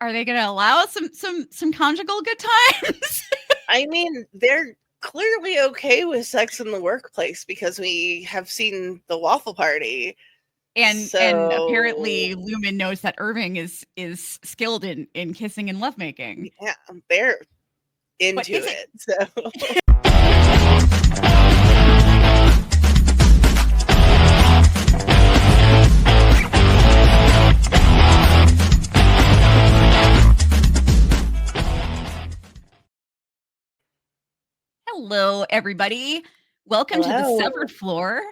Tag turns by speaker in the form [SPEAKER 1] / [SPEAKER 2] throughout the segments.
[SPEAKER 1] are they going to allow some conjugal good times?
[SPEAKER 2] I mean, they're clearly okay with sex in the workplace because we have seen the waffle party.
[SPEAKER 1] And apparently Lumen knows that Irving is skilled in kissing and lovemaking.
[SPEAKER 2] Yeah, they're into it. So
[SPEAKER 1] Hello, everybody. Welcome to the Severed Floor,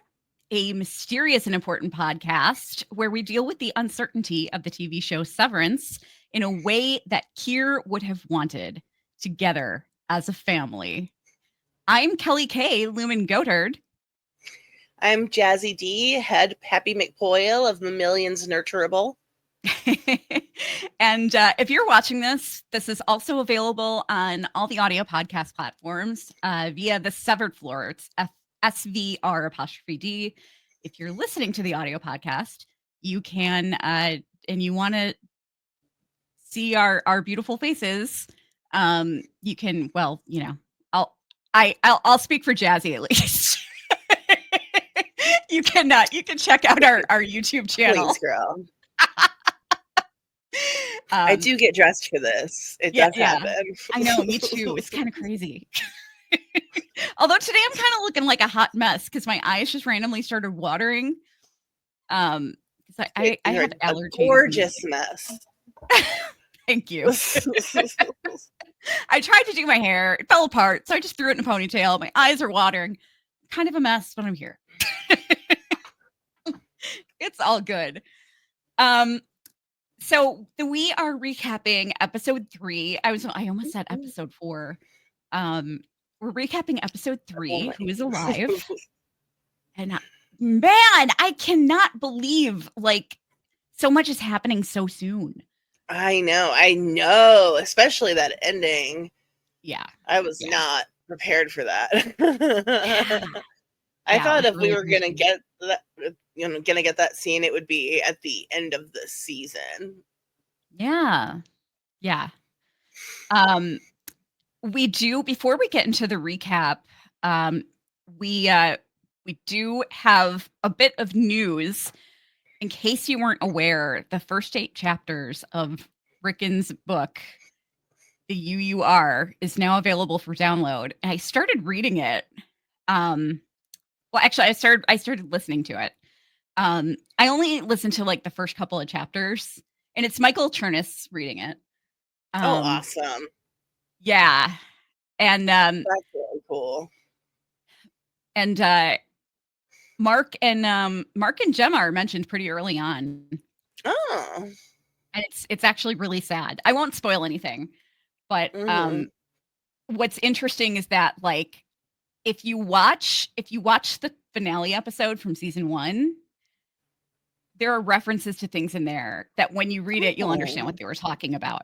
[SPEAKER 1] a mysterious and important podcast where we deal with the uncertainty of the TV show Severance in a way that Keir would have wanted, together as a family. I'm Kelly K. Lumen Goatherd.
[SPEAKER 2] I'm Jazzy D, head Pappy McPoyle of Millions Nurturable.
[SPEAKER 1] And if you're watching this is also available on all the audio podcast platforms via the Severed Floor. It's SVR''D. If you're listening to the audio podcast, you can and you want to see our beautiful faces. You can, well, you know, I'll speak for Jazzy at least. You can check out our YouTube channel.
[SPEAKER 2] Please, girl. I do get dressed for this. It does happen.
[SPEAKER 1] I know, me too. It's kind of crazy. Although today I'm kind of looking like a hot mess because my eyes just randomly started watering. I have allergies.
[SPEAKER 2] Gorgeous mess.
[SPEAKER 1] Thank you. I tried to do my hair. It fell apart, so I just threw it in a ponytail. My eyes are watering. Kind of a mess, but I'm here. It's all good. So we are recapping episode 3. I almost said episode 4. We're recapping episode 3, Who is Alive? And man, I cannot believe like so much is happening so soon.
[SPEAKER 2] I know, especially that ending.
[SPEAKER 1] Yeah.
[SPEAKER 2] I was not prepared for that. I thought if we were going to get that, gonna get that scene, it would be at the end of the season.
[SPEAKER 1] Yeah. We do, before we get into the recap, we do have a bit of news. In case you weren't aware, the first 8 chapters of Ricken's book, The UUR, is now available for download. And I started reading it. Well, actually, I started listening to it. I only listened to like the first couple of chapters, and it's Michael Chernus reading it.
[SPEAKER 2] Awesome!
[SPEAKER 1] Yeah, and
[SPEAKER 2] that's really cool.
[SPEAKER 1] And Mark and Gemma are mentioned pretty early on.
[SPEAKER 2] Oh,
[SPEAKER 1] and it's actually really sad. I won't spoil anything, but what's interesting is that like if you watch the finale episode from season 1. There are references to things in there that when you read it, you'll understand what they were talking about.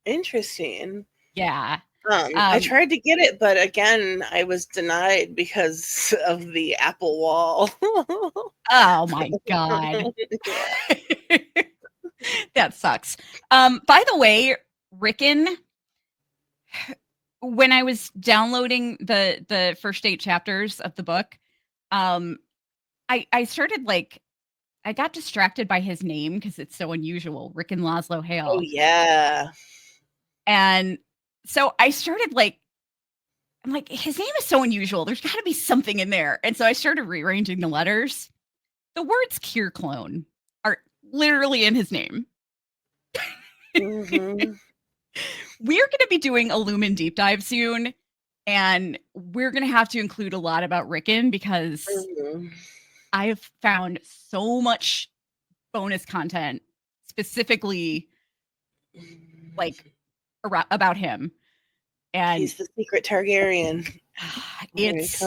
[SPEAKER 2] Interesting.
[SPEAKER 1] Yeah.
[SPEAKER 2] I tried to get it, but again, I was denied because of the Apple wall.
[SPEAKER 1] Oh my God. That sucks. By the way, Ricken, when I was downloading the first 8 chapters of the book, I started like, I got distracted by his name because it's so unusual. Ricken Laszlo Hale.
[SPEAKER 2] Oh, yeah.
[SPEAKER 1] And so I started like, I'm like, his name is so unusual. There's got to be something in there. And so I started rearranging the letters. The words Keir clone are literally in his name.
[SPEAKER 2] Mm-hmm.
[SPEAKER 1] We're going to be doing a Lumen deep dive soon. And we're going to have to include a lot about Ricken because I've found so much bonus content specifically like about him. And
[SPEAKER 2] he's the secret Targaryen.
[SPEAKER 1] It's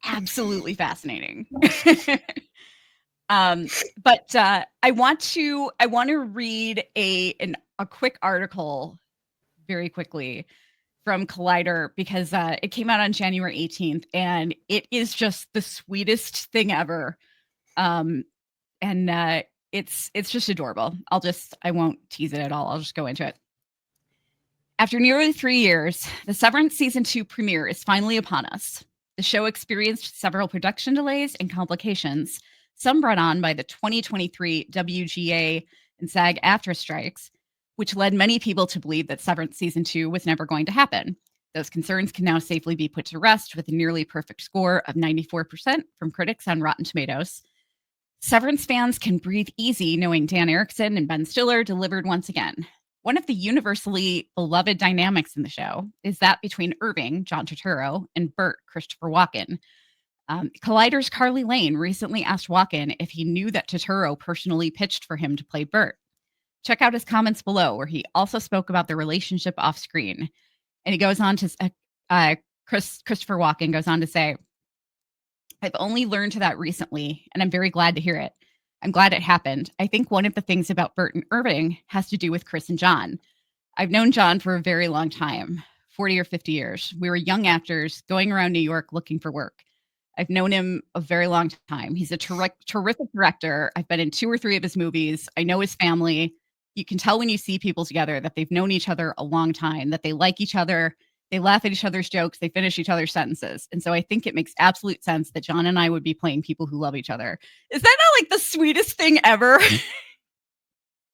[SPEAKER 1] absolutely fascinating. But I want to read a quick article very quickly from Collider because it came out on January 18th and it is just the sweetest thing ever. And It's just adorable. I won't tease it at all. I'll just go into it. After nearly 3 years, the Severance season 2 premiere is finally upon us. The show experienced several production delays and complications, some brought on by the 2023 WGA and SAG-AFTRA strikes, which led many people to believe that Severance season 2 was never going to happen. Those concerns can now safely be put to rest with a nearly perfect score of 94% from critics on Rotten Tomatoes. Severance fans can breathe easy knowing Dan Erickson and Ben Stiller delivered once again. One of the universally beloved dynamics in the show is that between Irving, John Turturro, and Bert, Christopher Walken. Collider's Carly Lane recently asked Walken if he knew that Turturro personally pitched for him to play Bert. Check out his comments below, where he also spoke about the relationship off screen. And he goes on to, Christopher Walken goes on to say, I've only learned to that recently, and I'm very glad to hear it. I'm glad it happened. I think one of the things about Bert and Irving has to do with Chris and John. I've known John for a very long time, 40 or 50 years. We were young actors going around New York looking for work. I've known him a very long time. He's a terrific director. I've been in 2 or 3 of his movies. I know his family. You can tell when you see people together that they've known each other a long time, that they like each other. They laugh at each other's jokes. They finish each other's sentences. And so I think it makes absolute sense that John and I would be playing people who love each other. Is that not like the sweetest thing ever?
[SPEAKER 2] I'm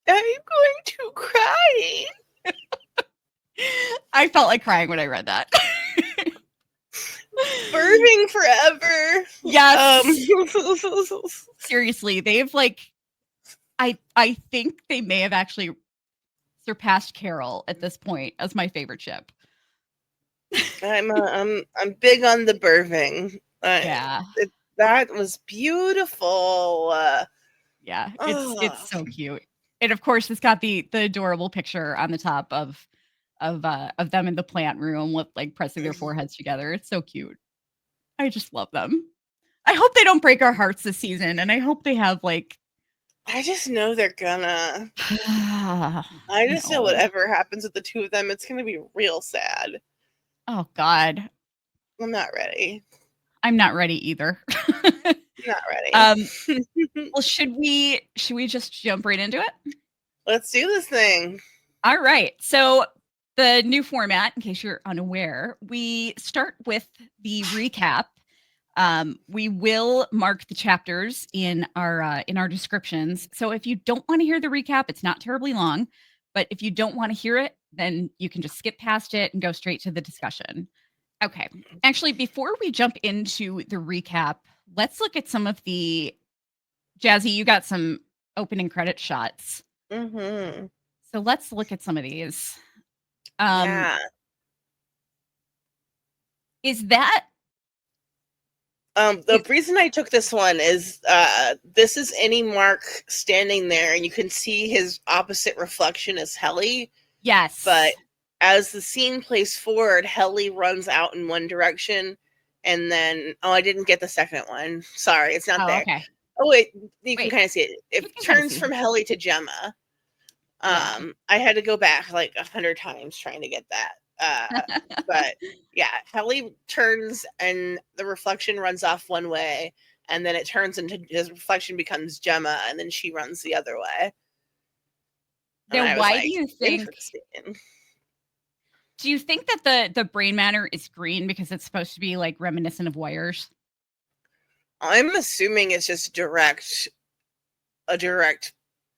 [SPEAKER 2] going to cry.
[SPEAKER 1] I felt like crying when I read that.
[SPEAKER 2] Burning forever.
[SPEAKER 1] Yes. Seriously, they've like, I think they may have actually surpassed Carol at this point as my favorite ship.
[SPEAKER 2] I'm big on the birthing.
[SPEAKER 1] Yeah,
[SPEAKER 2] that was beautiful.
[SPEAKER 1] Yeah, it's so cute, and of course, it's got the adorable picture on the top of them in the plant room with like pressing their foreheads together. It's so cute. I just love them. I hope they don't break our hearts this season, and I hope they have like.
[SPEAKER 2] I just know they're gonna. I just know whatever happens with the two of them, it's gonna be real sad.
[SPEAKER 1] Oh God.
[SPEAKER 2] I'm not ready.
[SPEAKER 1] I'm not ready either.
[SPEAKER 2] Not ready.
[SPEAKER 1] Well, should we just jump right into it?
[SPEAKER 2] Let's do this thing.
[SPEAKER 1] All right. So the new format, in case you're unaware, we start with the recap. We will mark the chapters in our descriptions. So if you don't want to hear the recap, it's not terribly long. But if you don't want to hear it, then you can just skip past it and go straight to the discussion. Okay. Actually, before we jump into the recap, let's look at some of the Jazzy. You got some opening credit shots.
[SPEAKER 2] Mm-hmm.
[SPEAKER 1] So let's look at some of these.
[SPEAKER 2] Yeah.
[SPEAKER 1] Is that
[SPEAKER 2] the reason I took this one is this is any Mark standing there, and you can see his opposite reflection as Helly.
[SPEAKER 1] Yes.
[SPEAKER 2] But as the scene plays forward, Helly runs out in one direction, and then I didn't get the second one. Sorry, it's not there.
[SPEAKER 1] Okay.
[SPEAKER 2] Oh wait, you can kind of see it. It turns from Helly to Gemma.
[SPEAKER 1] Yeah.
[SPEAKER 2] I had to go back like 100 times trying to get that. But yeah, Helly turns and the reflection runs off one way, and then it turns into his reflection becomes Gemma, and then she runs the other way.
[SPEAKER 1] Now, why do you think? Do you think that the brain matter is green because it's supposed to be like reminiscent of wires?
[SPEAKER 2] I'm assuming it's just a direct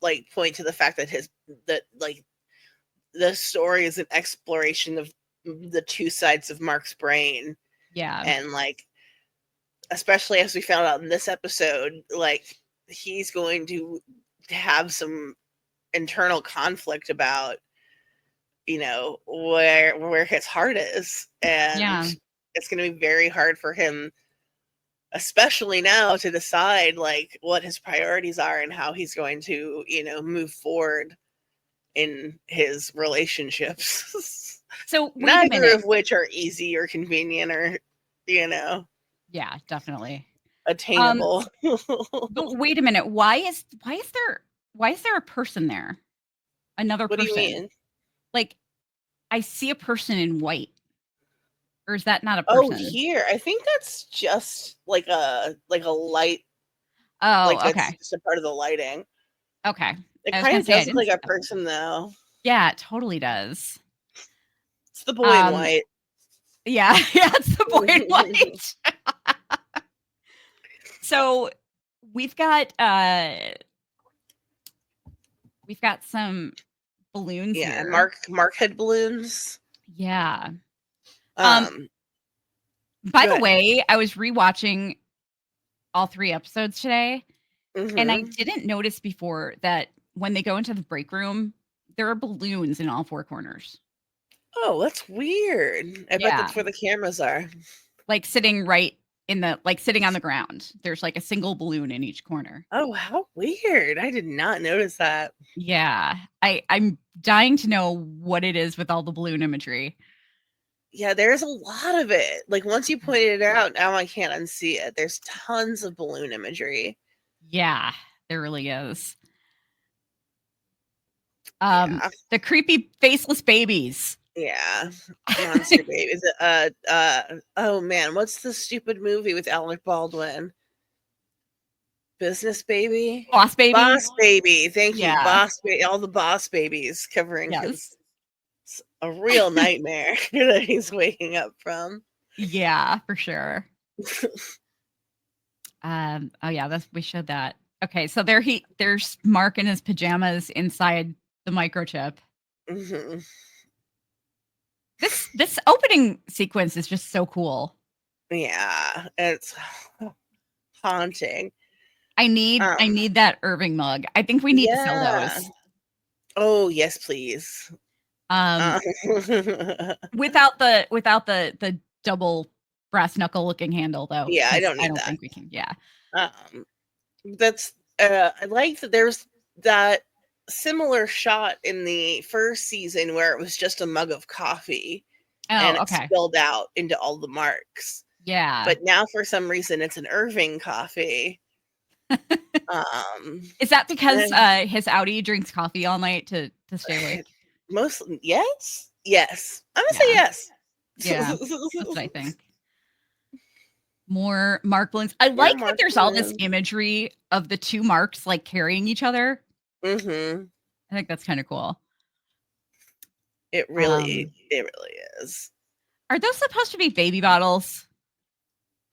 [SPEAKER 2] like point to the fact that the story is an exploration of the two sides of Mark's brain.
[SPEAKER 1] Yeah.
[SPEAKER 2] And like, especially as we found out in this episode, like he's going to have some internal conflict about, you know, where his heart is. And it's going to be very hard for him, especially now, to decide like what his priorities are and how he's going to, you know, move forward in his relationships.
[SPEAKER 1] So
[SPEAKER 2] neither of which are easy or convenient or, you know.
[SPEAKER 1] Yeah, definitely.
[SPEAKER 2] Attainable.
[SPEAKER 1] But wait a minute. Why is there a person there? Another person.
[SPEAKER 2] What do you mean?
[SPEAKER 1] Like, I see a person in white. Or is that not a person?
[SPEAKER 2] Oh, here. I think that's just like a light.
[SPEAKER 1] Oh,
[SPEAKER 2] like
[SPEAKER 1] okay.
[SPEAKER 2] It's just a part of the lighting.
[SPEAKER 1] Okay.
[SPEAKER 2] It
[SPEAKER 1] I was
[SPEAKER 2] kind
[SPEAKER 1] gonna
[SPEAKER 2] of
[SPEAKER 1] say I
[SPEAKER 2] does look
[SPEAKER 1] didn't
[SPEAKER 2] like
[SPEAKER 1] see
[SPEAKER 2] a
[SPEAKER 1] that one.
[SPEAKER 2] person, though.
[SPEAKER 1] Yeah, it totally does.
[SPEAKER 2] It's the boy in
[SPEAKER 1] Um,
[SPEAKER 2] white.
[SPEAKER 1] yeah, yeah, it's the boy in white. So we've got some balloons
[SPEAKER 2] Yeah,
[SPEAKER 1] here.
[SPEAKER 2] Mark head balloons.
[SPEAKER 1] Yeah. Um,
[SPEAKER 2] Um,
[SPEAKER 1] by
[SPEAKER 2] go
[SPEAKER 1] the
[SPEAKER 2] ahead.
[SPEAKER 1] way, I was rewatching all 3 episodes today, and I
[SPEAKER 2] Hmm.
[SPEAKER 1] didn't notice before that when they go into the break room, there are balloons in all 4 corners.
[SPEAKER 2] Oh, that's weird. I bet
[SPEAKER 1] Yeah.
[SPEAKER 2] that's where the cameras are.
[SPEAKER 1] Like sitting right in the like sitting on the ground. There's like a single balloon in each corner.
[SPEAKER 2] Oh, how weird. I did not notice that.
[SPEAKER 1] Yeah. I'm dying to know what it is with all the balloon imagery.
[SPEAKER 2] Yeah, there's a lot of it. Like, once you pointed it out, now I can't unsee it. There's tons of balloon imagery.
[SPEAKER 1] Yeah, there really is.
[SPEAKER 2] Yeah.
[SPEAKER 1] The creepy faceless babies.
[SPEAKER 2] Yeah. Monster babies. Oh man, what's the stupid movie with Alec Baldwin? Business Baby?
[SPEAKER 1] Boss baby.
[SPEAKER 2] Boss Baby. Thank you.
[SPEAKER 1] Yeah.
[SPEAKER 2] Boss Baby. All the boss babies covering
[SPEAKER 1] Yes.
[SPEAKER 2] his a real nightmare that he's waking up from.
[SPEAKER 1] Yeah, for sure. Oh yeah, we showed that. Okay, so there's Mark in his pajamas inside the microchip.
[SPEAKER 2] Hmm.
[SPEAKER 1] This opening sequence is just so cool.
[SPEAKER 2] Yeah, it's haunting.
[SPEAKER 1] I
[SPEAKER 2] Um,
[SPEAKER 1] need that Irving mug. I think we need to sell
[SPEAKER 2] yeah.
[SPEAKER 1] those.
[SPEAKER 2] Oh, yes, please.
[SPEAKER 1] Um,
[SPEAKER 2] Uh,
[SPEAKER 1] without the double brass knuckle looking handle though,
[SPEAKER 2] yeah, I
[SPEAKER 1] because
[SPEAKER 2] don't
[SPEAKER 1] I
[SPEAKER 2] need
[SPEAKER 1] don't
[SPEAKER 2] that.
[SPEAKER 1] think we can. Yeah.
[SPEAKER 2] Um, that's I like that there's that similar shot in the first season where it was just a mug of coffee and
[SPEAKER 1] Oh,
[SPEAKER 2] it
[SPEAKER 1] okay.
[SPEAKER 2] spilled out into all the marks.
[SPEAKER 1] Yeah.
[SPEAKER 2] But now for some reason it's an Irving coffee. Um
[SPEAKER 1] Is that because
[SPEAKER 2] and
[SPEAKER 1] his Audi drinks coffee all night to stay awake?
[SPEAKER 2] most yes? Yes. I'm gonna say
[SPEAKER 1] Yeah.
[SPEAKER 2] yes.
[SPEAKER 1] Yeah. That's what I think. More Mark balloons. I
[SPEAKER 2] More
[SPEAKER 1] like that
[SPEAKER 2] Mark
[SPEAKER 1] there's all this
[SPEAKER 2] balloons.
[SPEAKER 1] imagery of the 2 Marks like carrying each other.
[SPEAKER 2] Mm-hmm.
[SPEAKER 1] I think that's kind of cool.
[SPEAKER 2] It really is.
[SPEAKER 1] Are those supposed to be baby bottles?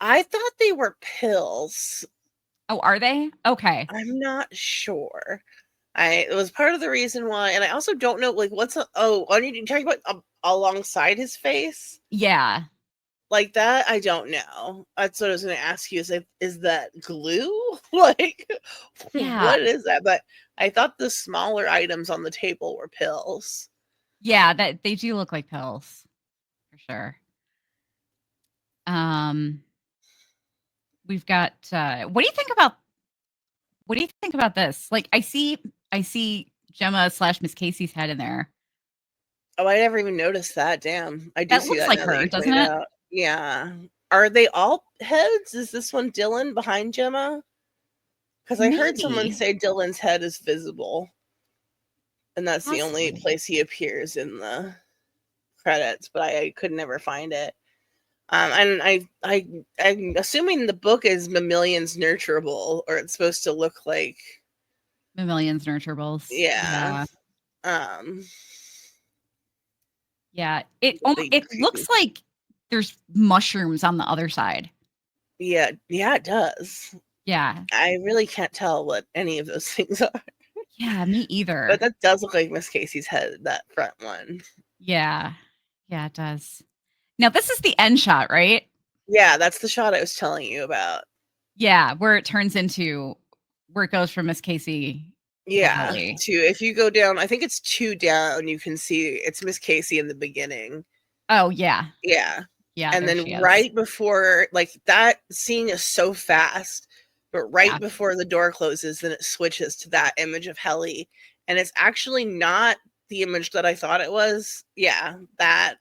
[SPEAKER 2] I thought they were pills.
[SPEAKER 1] Oh, are they? Okay.
[SPEAKER 2] I'm not sure. It was part of the reason why, and I also don't know, like, are you talking about alongside his face?
[SPEAKER 1] Yeah.
[SPEAKER 2] Like that? I don't know. That's what I was going to ask you. Is that glue? Like,
[SPEAKER 1] Yeah.
[SPEAKER 2] what is that? But I thought the smaller items on the table were pills.
[SPEAKER 1] Yeah, that they do look like pills for sure. Um, we've got what do you think about this? Like I see Gemma slash Miss Casey's head in there.
[SPEAKER 2] Oh, I never even noticed that. Damn. I do
[SPEAKER 1] That
[SPEAKER 2] see
[SPEAKER 1] looks
[SPEAKER 2] that
[SPEAKER 1] like
[SPEAKER 2] now that
[SPEAKER 1] her,
[SPEAKER 2] you
[SPEAKER 1] doesn't
[SPEAKER 2] pointed
[SPEAKER 1] it?
[SPEAKER 2] out. Yeah. Are they all heads? Is this one Dylan behind Gemma? Because I heard someone
[SPEAKER 1] Maybe.
[SPEAKER 2] say Dylan's head is visible. And that's the only
[SPEAKER 1] Possibly.
[SPEAKER 2] place he appears in the credits, but I could never find it. And I'm assuming the book is Mammalians Nurturable, or it's supposed to look like,
[SPEAKER 1] Mammalians nurturables.
[SPEAKER 2] yeah,
[SPEAKER 1] Yeah.
[SPEAKER 2] um,
[SPEAKER 1] Yeah.
[SPEAKER 2] big
[SPEAKER 1] It
[SPEAKER 2] creepy.
[SPEAKER 1] looks like there's mushrooms on the other side.
[SPEAKER 2] Yeah, yeah, it does.
[SPEAKER 1] Yeah.
[SPEAKER 2] I really can't tell what any of those things are,
[SPEAKER 1] Yeah, me
[SPEAKER 2] but
[SPEAKER 1] either.
[SPEAKER 2] that does look like Miss Casey's head, that front one.
[SPEAKER 1] Yeah. Yeah, it does. Now this is the end shot, right?
[SPEAKER 2] Yeah, that's the shot I was telling you about.
[SPEAKER 1] Yeah, where it turns into where it goes from Miss Casey to
[SPEAKER 2] Yeah,
[SPEAKER 1] Helly.
[SPEAKER 2] if you go down, I think it's two down, you can see it's Miss Casey in the beginning.
[SPEAKER 1] Oh, yeah.
[SPEAKER 2] Yeah.
[SPEAKER 1] Yeah,
[SPEAKER 2] And
[SPEAKER 1] there she
[SPEAKER 2] then
[SPEAKER 1] is.
[SPEAKER 2] right before, like, that scene is so fast, but right
[SPEAKER 1] Yeah.
[SPEAKER 2] before the door closes, then it switches to that image of Helly. And it's actually not the image that I thought it was. Yeah, that,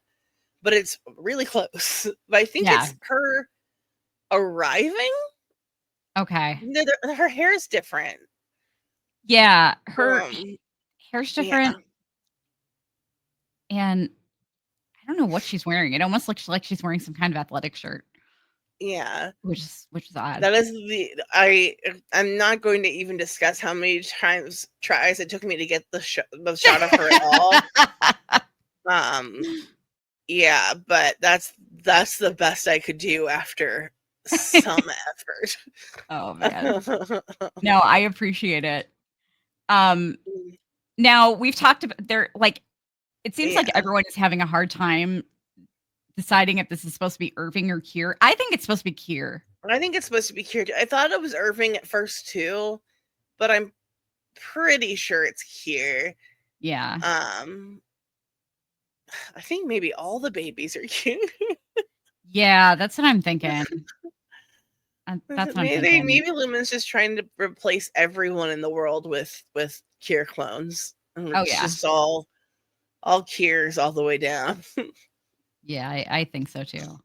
[SPEAKER 2] but it's really close. But I think
[SPEAKER 1] Yeah.
[SPEAKER 2] it's her arriving.
[SPEAKER 1] Okay.
[SPEAKER 2] No, her hair is different.
[SPEAKER 1] Yeah, her
[SPEAKER 2] Um,
[SPEAKER 1] hair's
[SPEAKER 2] yeah.
[SPEAKER 1] different, and I don't know what she's wearing. It almost looks like she's wearing some kind of athletic shirt.
[SPEAKER 2] Yeah.
[SPEAKER 1] which is odd.
[SPEAKER 2] That is I'm not going to even discuss how many tries it took me to get the shot of her at all. Yeah, but that's the best I could do after some effort.
[SPEAKER 1] Oh man. No, I appreciate it. Now we've talked about there, like, it seems like
[SPEAKER 2] Yeah.
[SPEAKER 1] everyone is having a hard time deciding if this is supposed to be Irving or Kier. I think it's supposed to be Kier.
[SPEAKER 2] I think it's supposed to be Kier. I thought it was Irving at first too, but I'm pretty sure it's Kier.
[SPEAKER 1] Yeah.
[SPEAKER 2] I think maybe all the babies are cute.
[SPEAKER 1] Yeah, that's what I'm thinking. That's what I'm thinking.
[SPEAKER 2] Maybe Lumen's just trying to replace everyone in the world with Kier clones. And
[SPEAKER 1] Oh
[SPEAKER 2] it's
[SPEAKER 1] yeah.
[SPEAKER 2] just all Kiers all the way down.
[SPEAKER 1] Yeah, I think so too.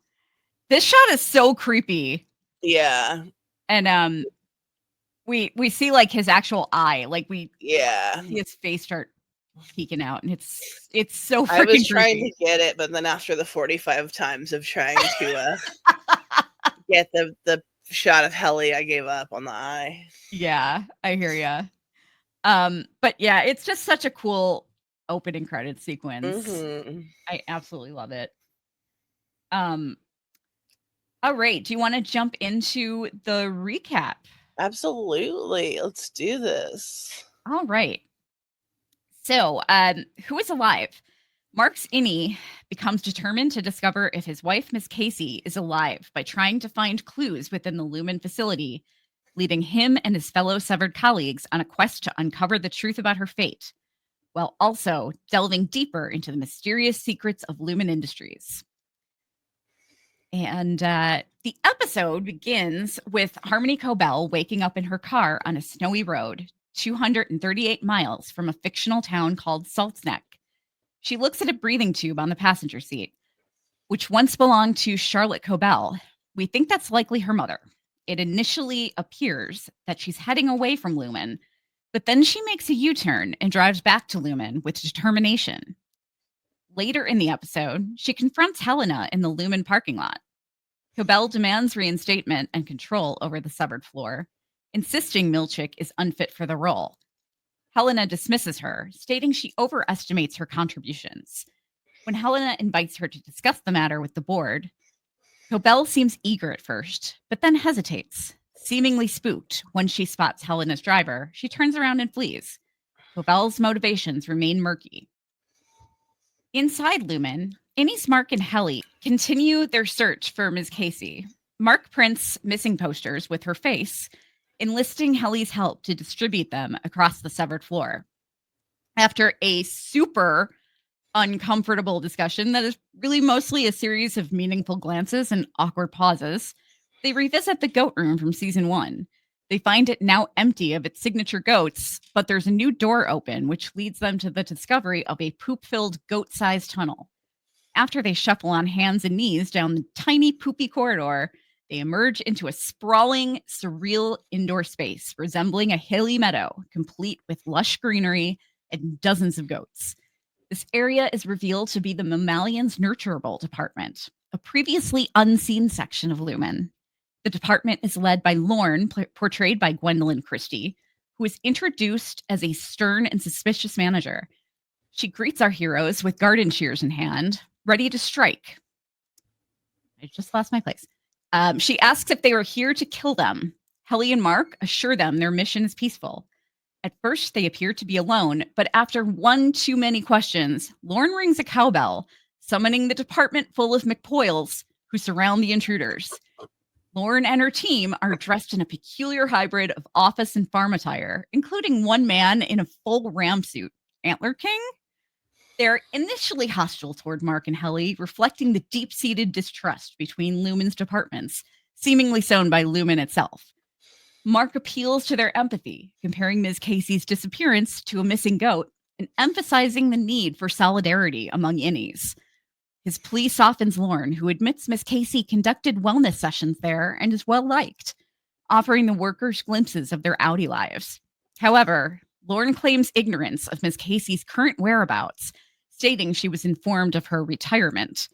[SPEAKER 1] This shot is so creepy.
[SPEAKER 2] Yeah.
[SPEAKER 1] And we see like his actual eye. Like we
[SPEAKER 2] Yeah.
[SPEAKER 1] see his face start peeking out, and it's so
[SPEAKER 2] I was
[SPEAKER 1] freaking
[SPEAKER 2] trying
[SPEAKER 1] creepy.
[SPEAKER 2] to get it, but then after the 45 times of trying to get the shot of Helly, I gave up on the eye.
[SPEAKER 1] Yeah, I hear ya. But yeah, it's just such a cool opening credit sequence. I absolutely love it. All right, do you want to jump into the recap?
[SPEAKER 2] Absolutely. Let's do this.
[SPEAKER 1] All right. So, who is alive? Mark's innie becomes determined to discover if his wife, Miss Casey, is alive by trying to find clues within the Lumen facility, leading him and his fellow severed colleagues on a quest to uncover the truth about her fate, while also delving deeper into the mysterious secrets of Lumen Industries. And the episode begins with Harmony Cobel waking up in her car on a snowy road, 238 miles from a fictional town called Salt's Neck. She looks at a breathing tube on the passenger seat, which once belonged to Charlotte Cobel. We think that's likely her mother. It initially appears that she's heading away from Lumen, but then she makes a U-turn and drives back to Lumen with determination. Later in the episode, she confronts Helena in the Lumen parking lot. Cobel demands reinstatement and control over the severed floor, insisting Milchick is unfit for the role. Helena dismisses her, stating she overestimates her contributions. When Helena invites her to discuss the matter with the board, Cobel seems eager at first, but then hesitates. Seemingly spooked when she spots Helena's driver, she turns around and flees. Cobel's motivations remain murky. Inside Lumen, Innie's Mark and Helly continue their search for Ms. Casey. Mark prints missing posters with her face, enlisting Helly's help to distribute them across the severed floor. After a super uncomfortable discussion that is really mostly a series of meaningful glances and awkward pauses, they revisit the goat room from season 1. They find it now empty of its signature goats, but there's a new door open, which leads them to the discovery of a poop-filled goat-sized tunnel. After they shuffle on hands and knees down the tiny poopy corridor, they emerge into a sprawling, surreal indoor space resembling a hilly meadow, complete with lush greenery and dozens of goats. This area is revealed to be the Mammalians Nurturable Department, a previously unseen section of Lumen. The department is led by Lorne, portrayed by Gwendolyn Christie, who is introduced as a stern and suspicious manager. She greets our heroes with garden shears in hand, ready to strike. I just lost my place. She asks if they are here to kill them. Helly and Mark assure them their mission is peaceful. At first, they appear to be alone, but after one too many questions, Lorne rings a cowbell, summoning the department full of McPoyles who surround the intruders. Lorne and her team are dressed in a peculiar hybrid of office and farm attire, including one man in a full ram suit. Antler King? They're initially hostile toward Mark and Helly, reflecting the deep-seated distrust between Lumen's departments, seemingly sown by Lumen itself. Mark appeals to their empathy, comparing Ms. Casey's disappearance to a missing goat and emphasizing the need for solidarity among innies. His plea softens Lorne, who admits Miss Casey conducted wellness sessions there and is well liked, offering the workers glimpses of their outie lives. However, Lorne claims ignorance of Miss Casey's current whereabouts, stating she was informed of her retirement.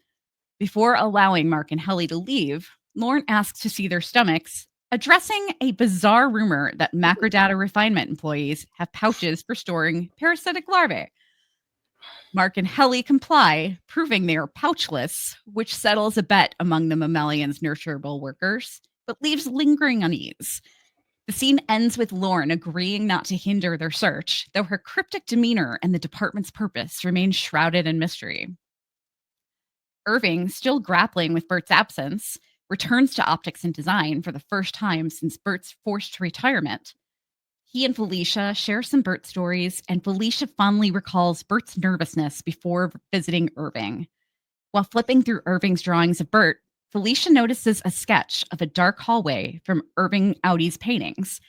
[SPEAKER 1] Before allowing Mark and Helly to leave, Lauren asks to see their stomachs, addressing a bizarre rumor that macrodata refinement employees have pouches for storing parasitic larvae. Mark and Helly comply, proving they are pouchless, which settles a bet among the mammalian's nurturable workers, but leaves lingering unease. The scene ends with Lauren agreeing not to hinder their search, though her cryptic demeanor and the department's purpose remain shrouded in mystery. Irving, still grappling with Bert's absence, returns to optics and design for the first time since Bert's forced retirement. He and Felicia share some Bert stories, and Felicia fondly recalls Bert's nervousness before visiting Irving. While flipping through Irving's drawings of Bert, Felicia notices a sketch of a dark hallway from Irving Audi's paintings.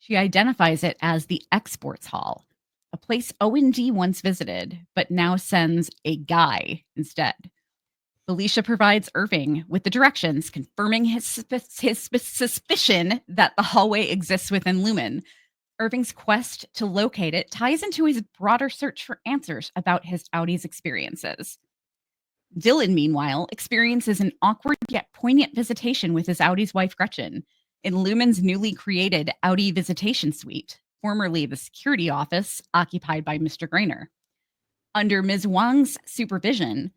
[SPEAKER 1] She identifies it as the Exports Hall, a place O&D once visited, but now sends a guy instead. Felicia provides Irving with the directions, confirming his suspicion that the hallway exists within Lumen. Irving's quest to locate it ties into his broader search for answers about his Audi's experiences. Dylan, meanwhile, experiences an awkward yet poignant visitation with his Audi's wife, Gretchen, in Lumen's newly created Audi Visitation Suite, formerly the security office occupied by Mr. Grainer. Under Ms. Wang's supervision,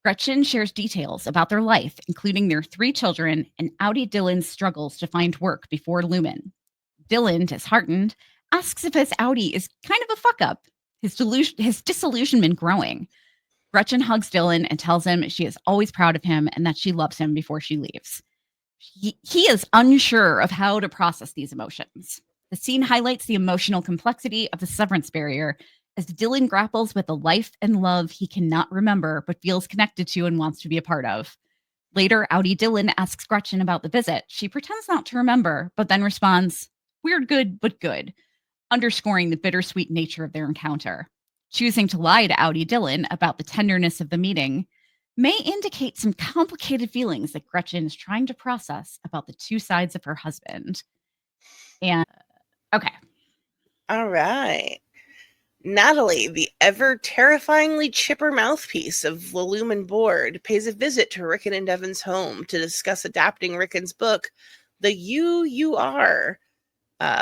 [SPEAKER 1] Gretchen shares details about their life, including their 3 children and Audi Dylan's struggles to find work before Lumen. Dylan, disheartened, asks if his Audi is kind of a fuck-up, his disillusionment growing. Gretchen hugs Dylan and tells him she is always proud of him and that she loves him before she leaves. He is unsure of how to process these emotions. The scene highlights the emotional complexity of the severance barrier as Dylan grapples with the life and love he cannot remember but feels connected to and wants to be a part of. Later, Audi Dylan asks Gretchen about the visit. She pretends not to remember, but then responds, "Weird good, but good," underscoring the bittersweet nature of their encounter. Choosing to lie to Audi Dylan about the tenderness of the meeting may indicate some complicated feelings that Gretchen is trying to process about the 2 sides of her husband. And, okay.
[SPEAKER 2] All right. Natalie, the ever-terrifyingly chipper mouthpiece of the Lumen board, pays a visit to Ricken and Devon's home to discuss adapting Ricken's book, The You Are,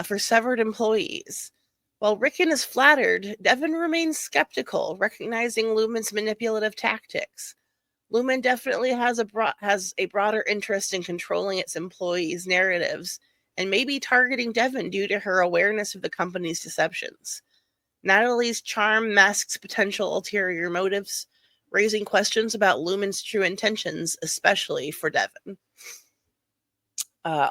[SPEAKER 2] for severed employees. While Ricken is flattered, Devon remains skeptical, recognizing Lumen's manipulative tactics. Lumen definitely has a broader interest in controlling its employees' narratives, and may be targeting Devon due to her awareness of the company's deceptions. Natalie's charm masks potential ulterior motives, raising questions about Lumen's true intentions, especially for Devon.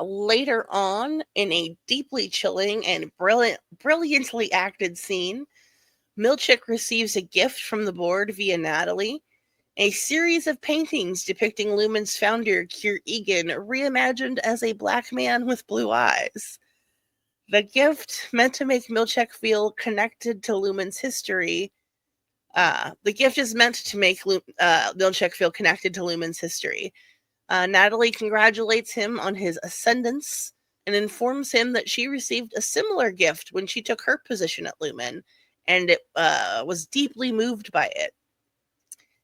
[SPEAKER 2] Later on, in a deeply chilling and brilliantly acted scene, Milchick receives a gift from the board via Natalie, a series of paintings depicting Lumen's founder, Egan, reimagined as a black man with blue eyes. The gift, meant to make Milchick feel connected to Lumen's history, the gift is meant to make Milchick feel connected to Lumen's history. Natalie congratulates him on his ascendance and informs him that she received a similar gift when she took her position at Lumen, and it was deeply moved by it.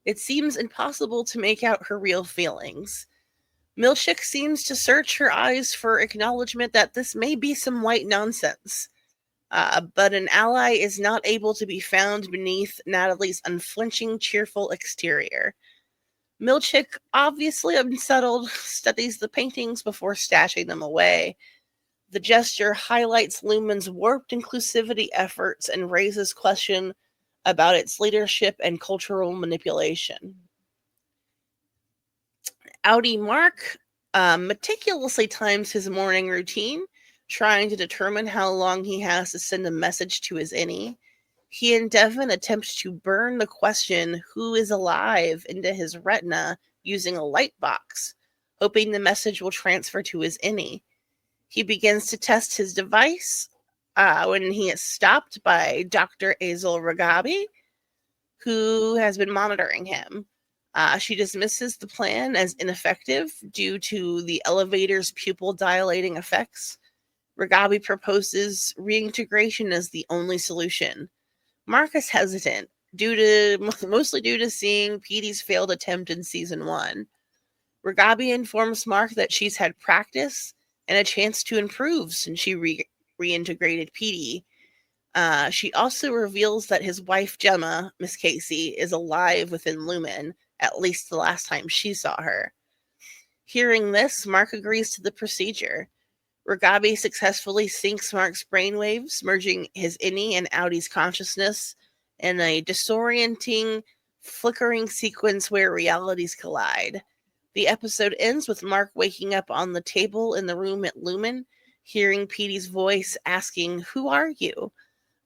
[SPEAKER 2] It seems impossible to make out her real feelings. Milchick seems to search her eyes for acknowledgement that this may be some white nonsense. But an ally is not able to be found beneath Natalie's unflinching, cheerful exterior. Milchick, obviously unsettled, studies the paintings before stashing them away. The gesture highlights Lumen's warped inclusivity efforts and raises question about its leadership and cultural manipulation. Audi Mark meticulously times his morning routine, trying to determine how long he has to send a message to his innie. He and Devon attempt to burn the question, "Who is alive?" into his retina using a light box, hoping the message will transfer to his innie. He begins to test his device when he is stopped by Dr. Azel Ragabi, who has been monitoring him. She dismisses the plan as ineffective due to the elevator's pupil dilating effects. Ragabi proposes reintegration as the only solution. Mark is hesitant, mostly due to seeing Petey's failed attempt in season 1. Ragabi informs Mark that she's had practice and a chance to improve since she reintegrated Petey. She also reveals that his wife, Gemma, Miss Casey, is alive within Lumen, at least the last time she saw her. Hearing this, Mark agrees to the procedure. Ragabi successfully syncs Mark's brainwaves, merging his innie and outies consciousness in a disorienting, flickering sequence where realities collide. The episode ends with Mark waking up on the table in the room at Lumen, hearing Petey's voice asking, "Who are you?"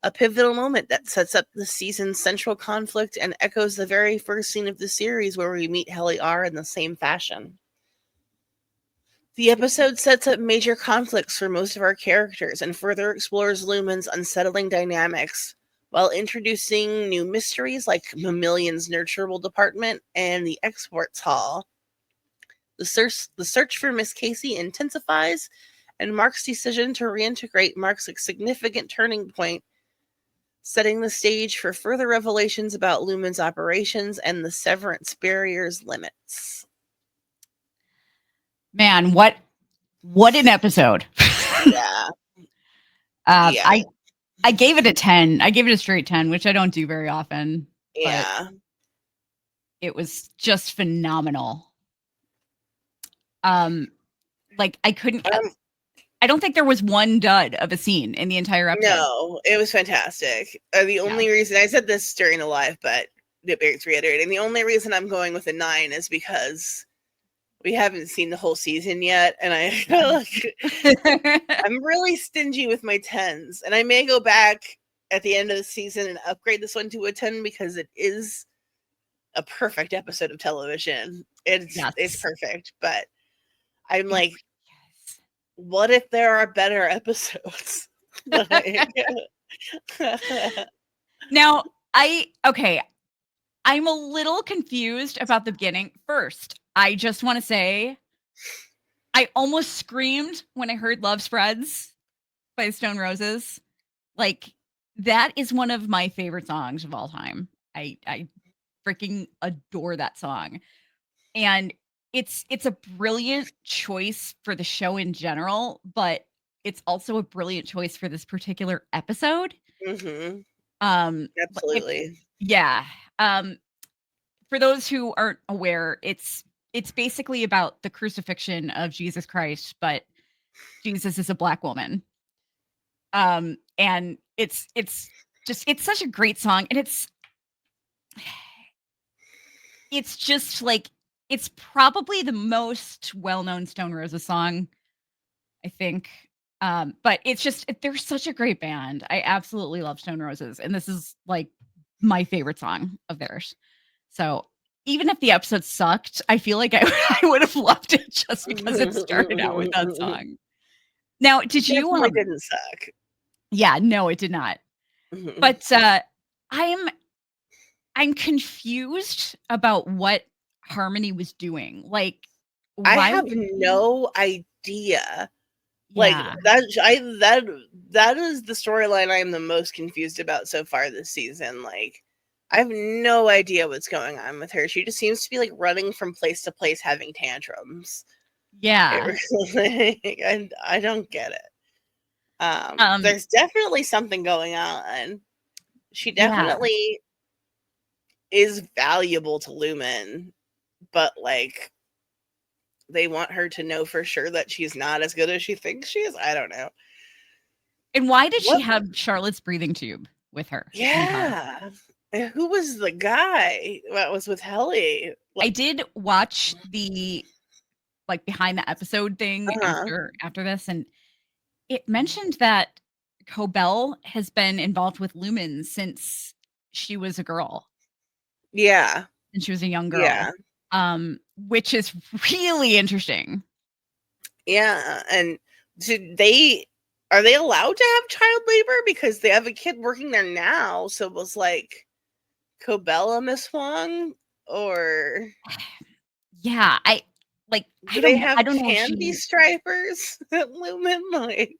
[SPEAKER 2] A pivotal moment that sets up the season's central conflict and echoes the very first scene of the series where we meet Helly R in the same fashion. The episode sets up major conflicts for most of our characters and further explores Lumen's unsettling dynamics while introducing new mysteries like Mammalian's nurturable department and the exports hall. The search for Miss Casey intensifies, and Mark's decision to reintegrate marks a significant turning point, setting the stage for further revelations about Lumen's operations and the Severance barrier's limits.
[SPEAKER 1] Man, what an episode.
[SPEAKER 2] Yeah. Yeah.
[SPEAKER 1] I gave it a 10. I gave it a straight 10, which I don't do very often.
[SPEAKER 2] Yeah.
[SPEAKER 1] But it was just phenomenal. Like I couldn't I don't think there was one dud of a scene in the entire episode.
[SPEAKER 2] No, it was fantastic. The only reason I said this during the live, but it bears reiterating. The only reason I'm going with a 9 is because we haven't seen the whole season yet, and I'm really stingy with my 10s, and I may go back at the end of the season and upgrade this one to a 10 because it is a perfect episode of television. It's perfect, but I'm like, what if there are better episodes?
[SPEAKER 1] Now, I'm a little confused about the beginning. First, I just want to say I almost screamed when I heard Love Spreads by Stone Roses. Like, that is one of my favorite songs of all time. I freaking adore that song. And it's a brilliant choice for the show in general, but it's also a brilliant choice for this particular episode.
[SPEAKER 2] Mm-hmm.
[SPEAKER 1] Absolutely. Yeah. For those who aren't aware, it's basically about the crucifixion of Jesus Christ, but Jesus is a Black woman. And it's such a great song, and it's just like, it's probably the most well-known Stone Roses song, I think. But they're such a great band. I absolutely love Stone Roses, and this is like my favorite song of theirs. So even if the episode sucked, I feel like I would have loved it just because it started out with that song. Now, did you?
[SPEAKER 2] Definitely didn't suck.
[SPEAKER 1] Yeah, no, it did not. But I'm confused about what Harmony was doing. Like,
[SPEAKER 2] I have no idea. Like that is the storyline I am the most confused about so far this season. Like, I have no idea what's going on with her. She just seems to be like running from place to place having tantrums.
[SPEAKER 1] Yeah.
[SPEAKER 2] And I don't get it. There's definitely something going on. She definitely is valuable to Lumen, but like, they want her to know for sure that she's not as good as she thinks she is. I don't know.
[SPEAKER 1] And why did she have Charlotte's breathing tube with her?
[SPEAKER 2] Yeah. Who was the guy that was with Helly?
[SPEAKER 1] I did watch the like behind the episode thing after this, and it mentioned that Cobel has been involved with Lumen since she was a girl.
[SPEAKER 2] Yeah.
[SPEAKER 1] And she was a young girl. Yeah. Which is really interesting.
[SPEAKER 2] Yeah. And are they allowed to have child labor? Because they have a kid working there now. So it was like Cobel Miss Wong, or
[SPEAKER 1] yeah, I don't know
[SPEAKER 2] candy stripers at Lumen? Like,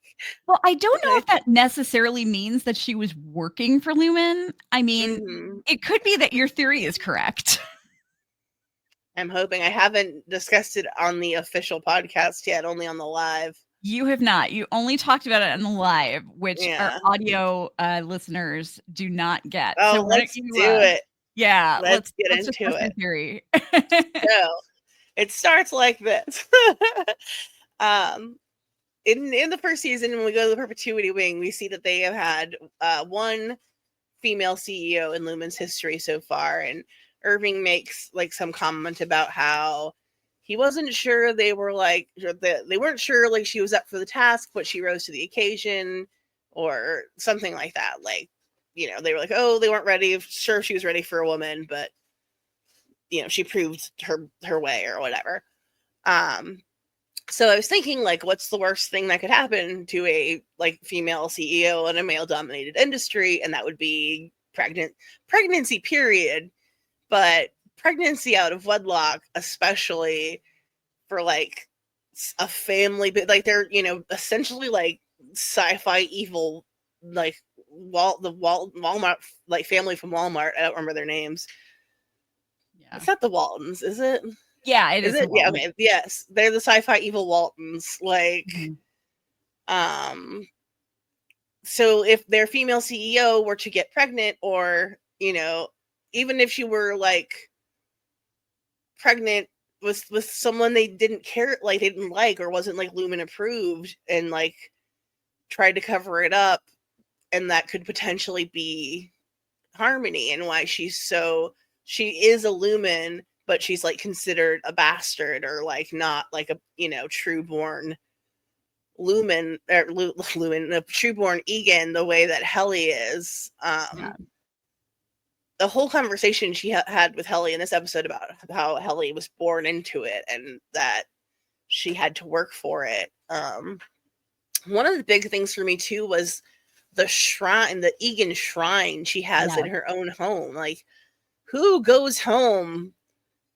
[SPEAKER 1] well, I don't know if that necessarily means that she was working for Lumen. I mean, it could be that your theory is correct.
[SPEAKER 2] I'm hoping. I haven't discussed it on the official podcast yet, only on the live.
[SPEAKER 1] You have not. You only talked about it on the live, which our
[SPEAKER 2] Yeah.
[SPEAKER 1] audio listeners do not get. So
[SPEAKER 2] Oh,
[SPEAKER 1] why don't
[SPEAKER 2] let's
[SPEAKER 1] you?
[SPEAKER 2] do it.
[SPEAKER 1] Yeah,
[SPEAKER 2] Let's get
[SPEAKER 1] discuss
[SPEAKER 2] into
[SPEAKER 1] your
[SPEAKER 2] it.
[SPEAKER 1] theory.
[SPEAKER 2] So it starts like this. um, in the first season, when we go to the Perpetuity Wing, we see that they have had one female CEO in Lumen's history so far, and Irving makes like some comment about how he wasn't sure they weren't sure like she was up for the task, but she rose to the occasion, or something like that. Like, they were like, oh, they weren't ready. Sure, she was ready for a woman, but she proved her way or whatever. So I was thinking, like, what's the worst thing that could happen to a like female CEO in a male dominated industry? And that would be pregnancy, period. But pregnancy out of wedlock, especially for like a family, but like they're, essentially like sci-fi evil, like Walmart, like family from Walmart. I don't remember their names.
[SPEAKER 1] Yeah.
[SPEAKER 2] It's not the Waltons, is it?
[SPEAKER 1] Yeah, it is.
[SPEAKER 2] Is it? Yeah, okay. Yes. They're the sci-fi evil Waltons. Like, so if their female CEO were to get pregnant, or, even if she were like pregnant with someone they didn't care, like they didn't like, or wasn't like Lumen approved, and like tried to cover it up, and that could potentially be Harmony, and why she is a Lumen, but she's like considered a bastard, or like not like a true born Lumen, or Lumen, a true born Egan, the way that Helly is. The whole conversation she had with Helly in this episode about how Helly was born into it and that she had to work for it. One of the big things for me too was the shrine, the Egan shrine she has in her own home. Like, who goes home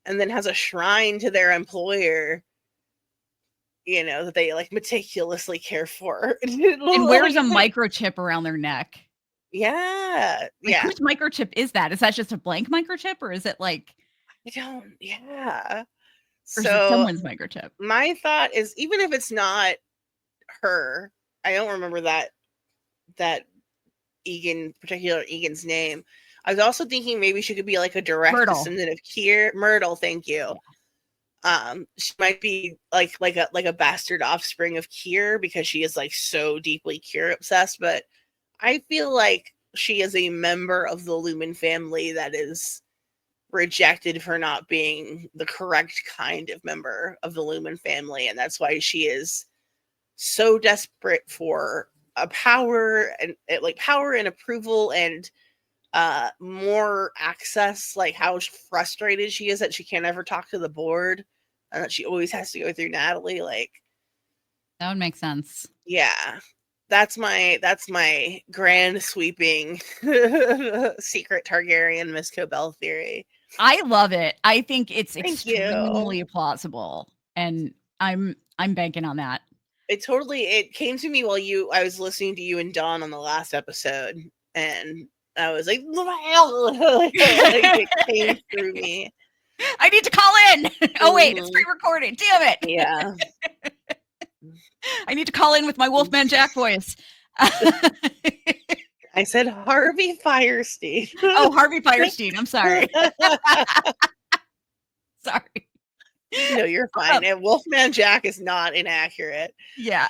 [SPEAKER 2] and then has a shrine to their employer, that they like meticulously care for,
[SPEAKER 1] and wears a microchip around their neck.
[SPEAKER 2] Yeah.
[SPEAKER 1] Like, whose microchip is that? Is that just a blank microchip, or is it like,
[SPEAKER 2] I don't, yeah.
[SPEAKER 1] or is it
[SPEAKER 2] So
[SPEAKER 1] someone's microchip?
[SPEAKER 2] my thought is, even if it's not her, I don't remember that particular Egan's name. I was also thinking maybe she could be like a direct descendant of Myrtle, thank you. She might be like a bastard offspring of Kier, because she is like so deeply Kier obsessed, but I feel like she is a member of the Lumen family that is rejected for not being the correct kind of member of the Lumen family, and that's why she is so desperate for a power and approval and more access. Like, how frustrated she is that she can't ever talk to the board, and that she always has to go through Natalie. Like,
[SPEAKER 1] that would make sense.
[SPEAKER 2] Yeah. That's my grand sweeping secret Targaryen Miss Cobel theory.
[SPEAKER 1] I love it. I think it's extremely plausible, and I'm banking on that.
[SPEAKER 2] It came to me while I was listening to you and Dawn on the last episode, and I was like, it came through me.
[SPEAKER 1] I need to call in. Oh wait, it's pre-recorded. Damn it.
[SPEAKER 2] Yeah.
[SPEAKER 1] I need to call in with my Wolfman Jack voice.
[SPEAKER 2] I said Harvey Fierstein.
[SPEAKER 1] Oh, Harvey Fierstein. I'm sorry. Sorry.
[SPEAKER 2] No, you're fine. And Wolfman Jack is not inaccurate.
[SPEAKER 1] Yeah.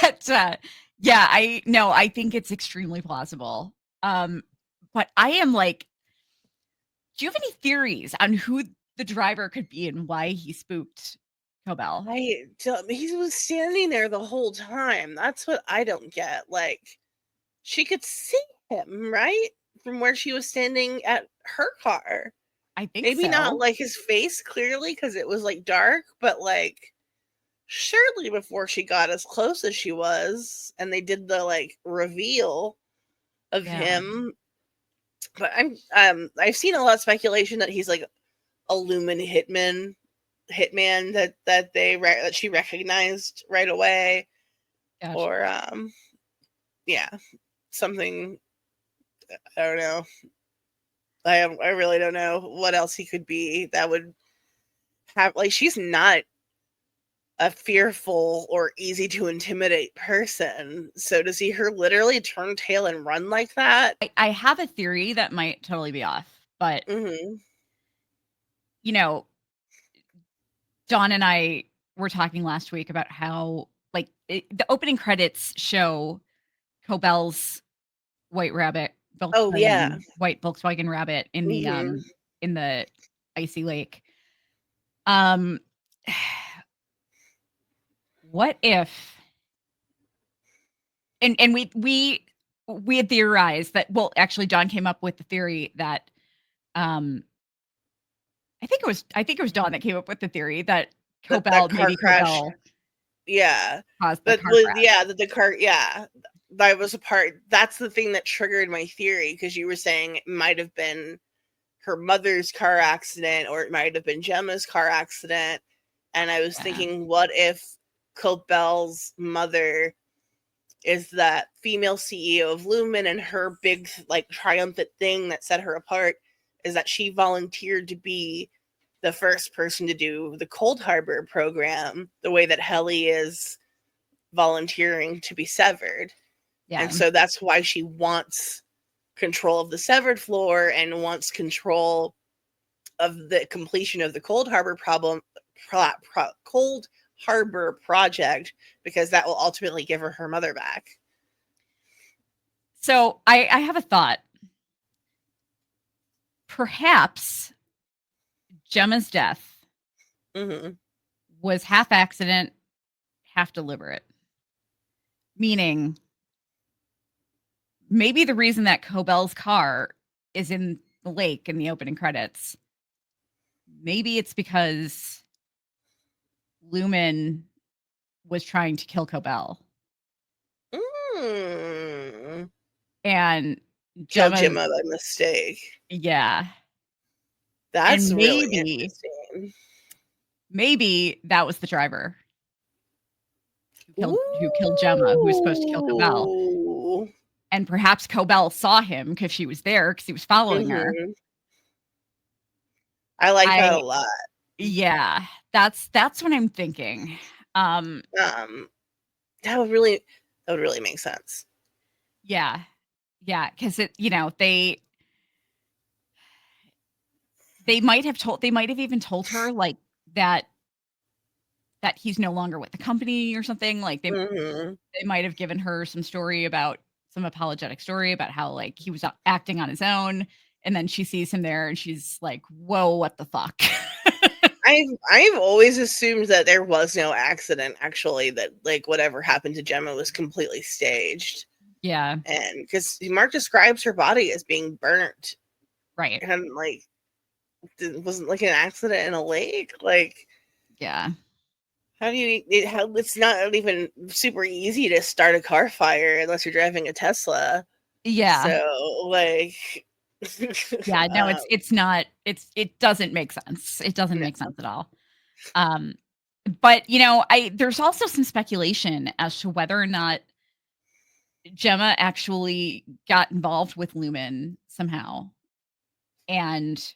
[SPEAKER 1] But yeah, I think it's extremely plausible. But I am like, do you have any theories on who the driver could be and why he spooked Cobel?
[SPEAKER 2] He was standing there the whole time. That's what I don't get. Like, she could see him, right? From where she was standing at her car.
[SPEAKER 1] I think
[SPEAKER 2] maybe
[SPEAKER 1] so.
[SPEAKER 2] Not like his face clearly, because it was like dark, but like surely before she got as close as she was and they did the like reveal of him. But I've seen a lot of speculation that he's like a Lumen hitman that she recognized right away. Gotcha. Or something, I don't know. I really don't know what else he could be that would have, like, she's not a fearful or easy to intimidate person. So to see her literally turn tail and run like that.
[SPEAKER 1] I have a theory that might totally be off, but
[SPEAKER 2] Mm-hmm.
[SPEAKER 1] you know, Dawn and I were talking last week about how like the opening credits show Cobel's white rabbit,
[SPEAKER 2] Oh yeah.
[SPEAKER 1] white Volkswagen rabbit
[SPEAKER 2] Mm-hmm.
[SPEAKER 1] in the icy lake. Um, what if and we had theorized that, well, actually John came up with the theory that um I think it was Dawn that came up with the theory that
[SPEAKER 2] That car crash.
[SPEAKER 1] Cobel
[SPEAKER 2] Yeah.
[SPEAKER 1] caused the
[SPEAKER 2] But
[SPEAKER 1] car crash.
[SPEAKER 2] yeah, the car, yeah. That was a part, that's the thing that triggered my theory, because you were saying it might have been her mother's car accident, or it might have been Gemma's car accident. And I was
[SPEAKER 1] Yeah.
[SPEAKER 2] thinking, what if Cobel's mother is that female CEO of Lumen, and her big, like, triumphant thing that set her apart is that she volunteered to be the first person to do the Cold Harbor program, the way that Helly is volunteering to be severed.
[SPEAKER 1] Yeah.
[SPEAKER 2] And so that's why she wants control of the severed floor and wants control of the completion of the Cold Harbor Cold Harbor project, because that will ultimately give her mother back.
[SPEAKER 1] So I have a thought. Perhaps Gemma's death
[SPEAKER 2] Mm-hmm.
[SPEAKER 1] was half accident, half deliberate. Meaning, maybe the reason that Cobel's car is in the lake in the opening credits, maybe it's because Lumen was trying to kill Cobel.
[SPEAKER 2] Mm.
[SPEAKER 1] And
[SPEAKER 2] Killed
[SPEAKER 1] Gemma,
[SPEAKER 2] Gemma by mistake.
[SPEAKER 1] yeah.
[SPEAKER 2] That's
[SPEAKER 1] And
[SPEAKER 2] really interesting.
[SPEAKER 1] maybe that was the driver who killed Gemma, who was supposed to kill Cobel.
[SPEAKER 2] Ooh.
[SPEAKER 1] And perhaps Cobel saw him because she was there because he was following her.
[SPEAKER 2] Mm-hmm. I like that a
[SPEAKER 1] I
[SPEAKER 2] lot.
[SPEAKER 1] Yeah, that's what I'm thinking. Um,
[SPEAKER 2] Um, that would really make sense.
[SPEAKER 1] yeah, yeah, because they might have even told her like that he's no longer with the company or something. Like
[SPEAKER 2] Mm-hmm.
[SPEAKER 1] they might have given her some apologetic story about how like he was acting on his own, and then she sees him there and she's like, "Whoa, what the fuck?"
[SPEAKER 2] I've always assumed that there was no accident, actually, that like whatever happened to Gemma was completely staged.
[SPEAKER 1] Yeah,
[SPEAKER 2] And because Mark describes her body as being burnt,
[SPEAKER 1] right.
[SPEAKER 2] and like it wasn't like an accident in a lake. Like,
[SPEAKER 1] Yeah,
[SPEAKER 2] how do you it's not even super easy to start a car fire unless you're driving a Tesla.
[SPEAKER 1] yeah.
[SPEAKER 2] So like
[SPEAKER 1] Yeah, no,
[SPEAKER 2] um,
[SPEAKER 1] it's not it doesn't make sense. It doesn't
[SPEAKER 2] no.
[SPEAKER 1] make sense at all. Um, but I there's also some speculation as to whether or not Gemma actually got involved with Lumen somehow, and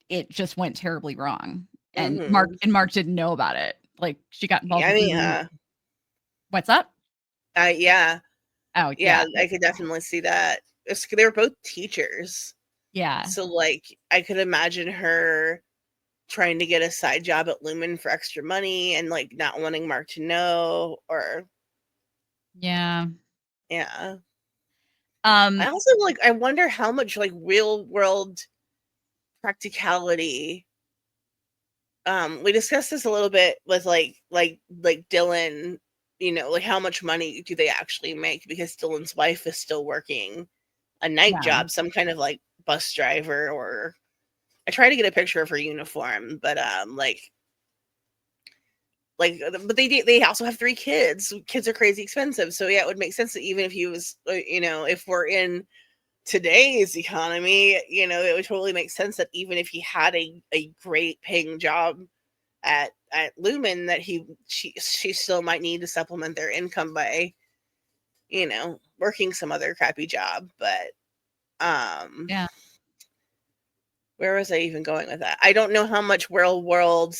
[SPEAKER 1] it just went terribly wrong. And
[SPEAKER 2] Mhm.
[SPEAKER 1] Mark didn't know about it. Like she got involved
[SPEAKER 2] Yeah, I
[SPEAKER 1] with
[SPEAKER 2] mean,
[SPEAKER 1] Lumen. What's up?
[SPEAKER 2] yeah,
[SPEAKER 1] Oh
[SPEAKER 2] yeah,
[SPEAKER 1] yeah,
[SPEAKER 2] I could definitely see that. They were both teachers,
[SPEAKER 1] yeah,
[SPEAKER 2] so like I could imagine her trying to get a side job at Lumen for extra money and like not wanting Mark to know, or
[SPEAKER 1] yeah.
[SPEAKER 2] yeah. I
[SPEAKER 1] Um,
[SPEAKER 2] also like, I wonder how much like real world practicality. We discussed this a little bit with like Dylan, like how much money do they actually make, because Dylan's wife is still working a night
[SPEAKER 1] yeah,
[SPEAKER 2] job, some kind of like bus driver, or I try to get a picture of her uniform, but but they also have 3 kids. Kids are crazy expensive, so yeah, it would make sense that even if he was, if we're in today's economy, it would totally make sense that even if he had a great paying job at Lumen, that she still might need to supplement their income by, working some other crappy job. But
[SPEAKER 1] yeah.
[SPEAKER 2] where was I even going with that? I don't know how much real world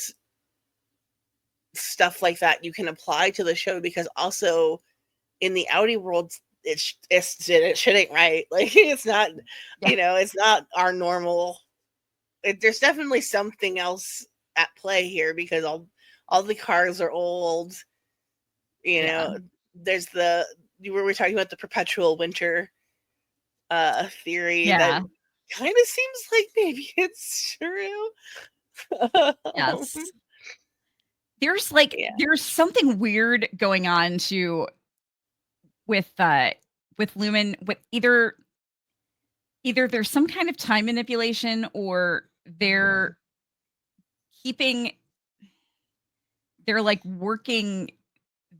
[SPEAKER 2] stuff like that you can apply to the show, because also in the Audi world, it shouldn't, right? Like, it's not,
[SPEAKER 1] Yeah.
[SPEAKER 2] it's not our normal. There's definitely something else at play here, because all the cars are old. You
[SPEAKER 1] Yeah.
[SPEAKER 2] know, there's the we were talking about the perpetual winter theory that
[SPEAKER 1] Yeah.
[SPEAKER 2] kind of seems like maybe it's true.
[SPEAKER 1] Yes.
[SPEAKER 2] Yeah.
[SPEAKER 1] There's something weird going on too with Lumen, with either there's some kind of time manipulation, or they're keeping they're like working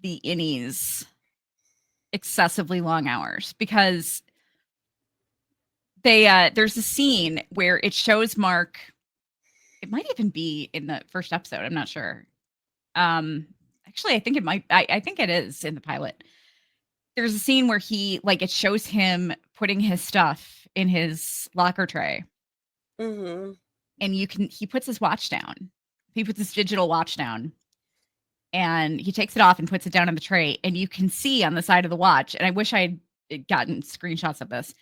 [SPEAKER 1] the innies excessively long hours, because there's a scene where it shows Mark. It might even be in the first episode, I'm not sure. Actually, I think it might. I think it is in the pilot. There's a scene where it shows him putting his stuff in his locker tray,
[SPEAKER 2] Mm-hmm.
[SPEAKER 1] and he puts his watch down. He puts his digital watch down, and he takes it off and puts it down on the tray, and you can see on the side of the watch, and I wish I had gotten screenshots of this,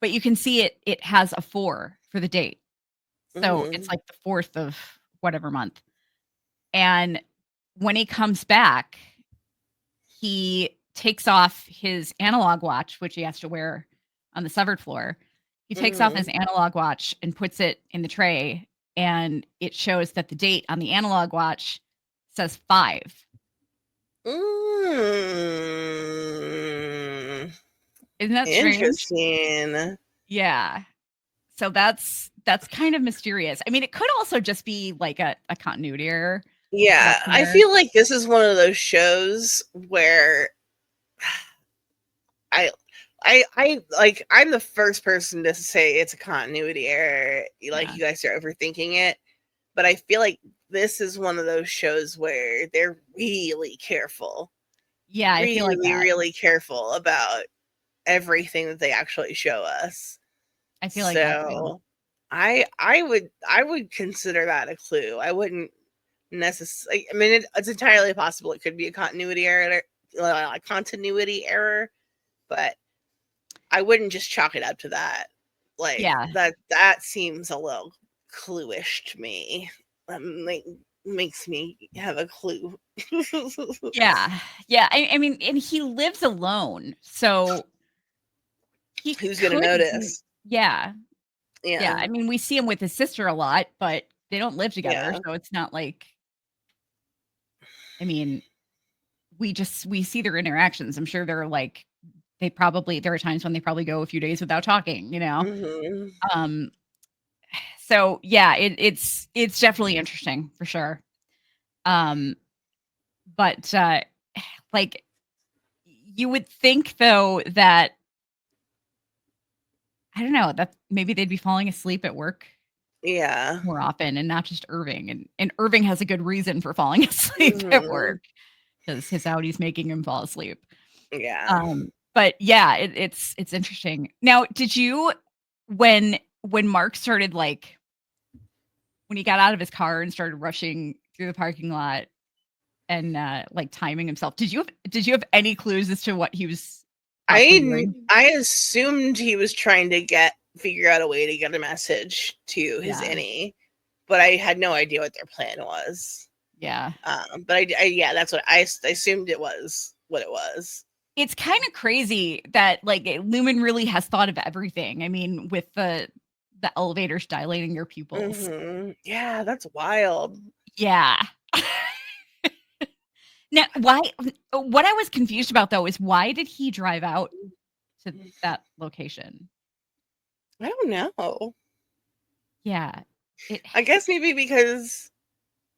[SPEAKER 1] but you can see it has a 4 for the date. So
[SPEAKER 2] Mm-hmm.
[SPEAKER 1] it's like the 4th of whatever month. And when he comes back, he takes off his analog watch, which he has to wear on the severed floor. He takes off his
[SPEAKER 2] Mm-hmm.
[SPEAKER 1] analog watch and puts it in the tray, and it shows that the date on the analog watch says 5.
[SPEAKER 2] Mm.
[SPEAKER 1] Isn't that strange?
[SPEAKER 2] Interesting.
[SPEAKER 1] Yeah. So that's kind of mysterious. I mean, it could also just be like a continuity error
[SPEAKER 2] Yeah,
[SPEAKER 1] that's
[SPEAKER 2] I
[SPEAKER 1] there.
[SPEAKER 2] feel like this is one of those shows where I I like, I'm the first person to say it's a continuity error. Like,
[SPEAKER 1] Yeah.
[SPEAKER 2] you guys are overthinking it, but I feel like this is one of those shows where they're really careful,
[SPEAKER 1] Yeah, I feel like
[SPEAKER 2] really,
[SPEAKER 1] that.
[SPEAKER 2] really careful about everything that they actually show us.
[SPEAKER 1] I feel like that too.
[SPEAKER 2] So I would consider that a clue. I wouldn't necessarily. I mean, it's entirely possible it could be a continuity error, but I wouldn't just chalk it up to that. Like,
[SPEAKER 1] Yeah.
[SPEAKER 2] that seems a little cluish to me. Like, makes me have a clue.
[SPEAKER 1] Yeah. Yeah. I mean, and he lives alone. So he
[SPEAKER 2] Who's gonna
[SPEAKER 1] could be.
[SPEAKER 2] notice?
[SPEAKER 1] Yeah. Yeah.
[SPEAKER 2] Yeah,
[SPEAKER 1] I mean, we see him with his sister a lot, but they don't live together.
[SPEAKER 2] yeah.
[SPEAKER 1] So it's not like, I mean, we see their interactions. I'm sure they're like, there are times when they probably go a few days without talking, you know?
[SPEAKER 2] Hmm.
[SPEAKER 1] Um, so yeah, it's definitely interesting for sure. Um, but like you would think though that I don't know, that maybe they'd be falling asleep at work
[SPEAKER 2] Yeah.
[SPEAKER 1] more often, and not just Irving. And Irving has a good reason for falling asleep at
[SPEAKER 2] Hmm.
[SPEAKER 1] work, because his Audi's making him fall asleep.
[SPEAKER 2] Yeah.
[SPEAKER 1] But yeah, it's interesting. Now, did you when Mark started like when he got out of his car and started rushing through the parking lot and like timing himself, did you have any clues as to what he was possibly doing?
[SPEAKER 2] I assumed he was trying to figure out a way to get a message to his
[SPEAKER 1] Yeah.
[SPEAKER 2] innie, but I had no idea what their plan was.
[SPEAKER 1] Yeah.
[SPEAKER 2] But yeah, that's what I assumed it was. What it was.
[SPEAKER 1] It's kind of crazy that like Lumen really has thought of everything. I mean, with the elevators dilating your pupils.
[SPEAKER 2] Yeah, that's wild.
[SPEAKER 1] Yeah. Now, what I was confused about though is why did he drive out to that location?
[SPEAKER 2] I don't know.
[SPEAKER 1] Yeah. It
[SPEAKER 2] I guess maybe because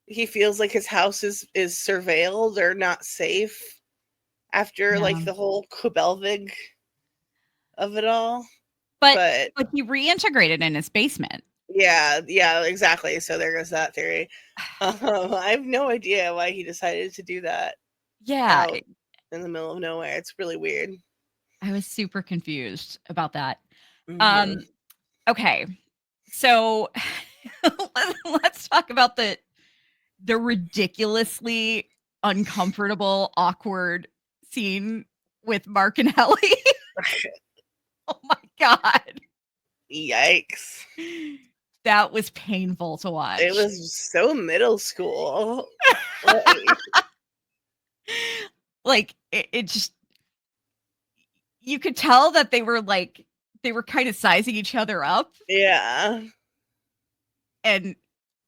[SPEAKER 2] he feels like his house is surveilled or not safe after, like,
[SPEAKER 1] yeah.
[SPEAKER 2] the whole Cobelvig of it all.
[SPEAKER 1] But
[SPEAKER 2] But
[SPEAKER 1] but he reintegrated in his basement.
[SPEAKER 2] yeah, yeah, exactly. So there goes that theory. I have no idea why he decided to do that
[SPEAKER 1] Yeah,
[SPEAKER 2] out in the middle of nowhere. It's really weird.
[SPEAKER 1] I was super confused about that.
[SPEAKER 2] Hmm.
[SPEAKER 1] Um, okay. So let's talk about the ridiculously uncomfortable, awkward scene with Mark and Helly. Oh my god.
[SPEAKER 2] Yikes.
[SPEAKER 1] That was painful to watch.
[SPEAKER 2] It was so middle school.
[SPEAKER 1] Like it just, you could tell that they were kind of sizing each other up.
[SPEAKER 2] Yeah.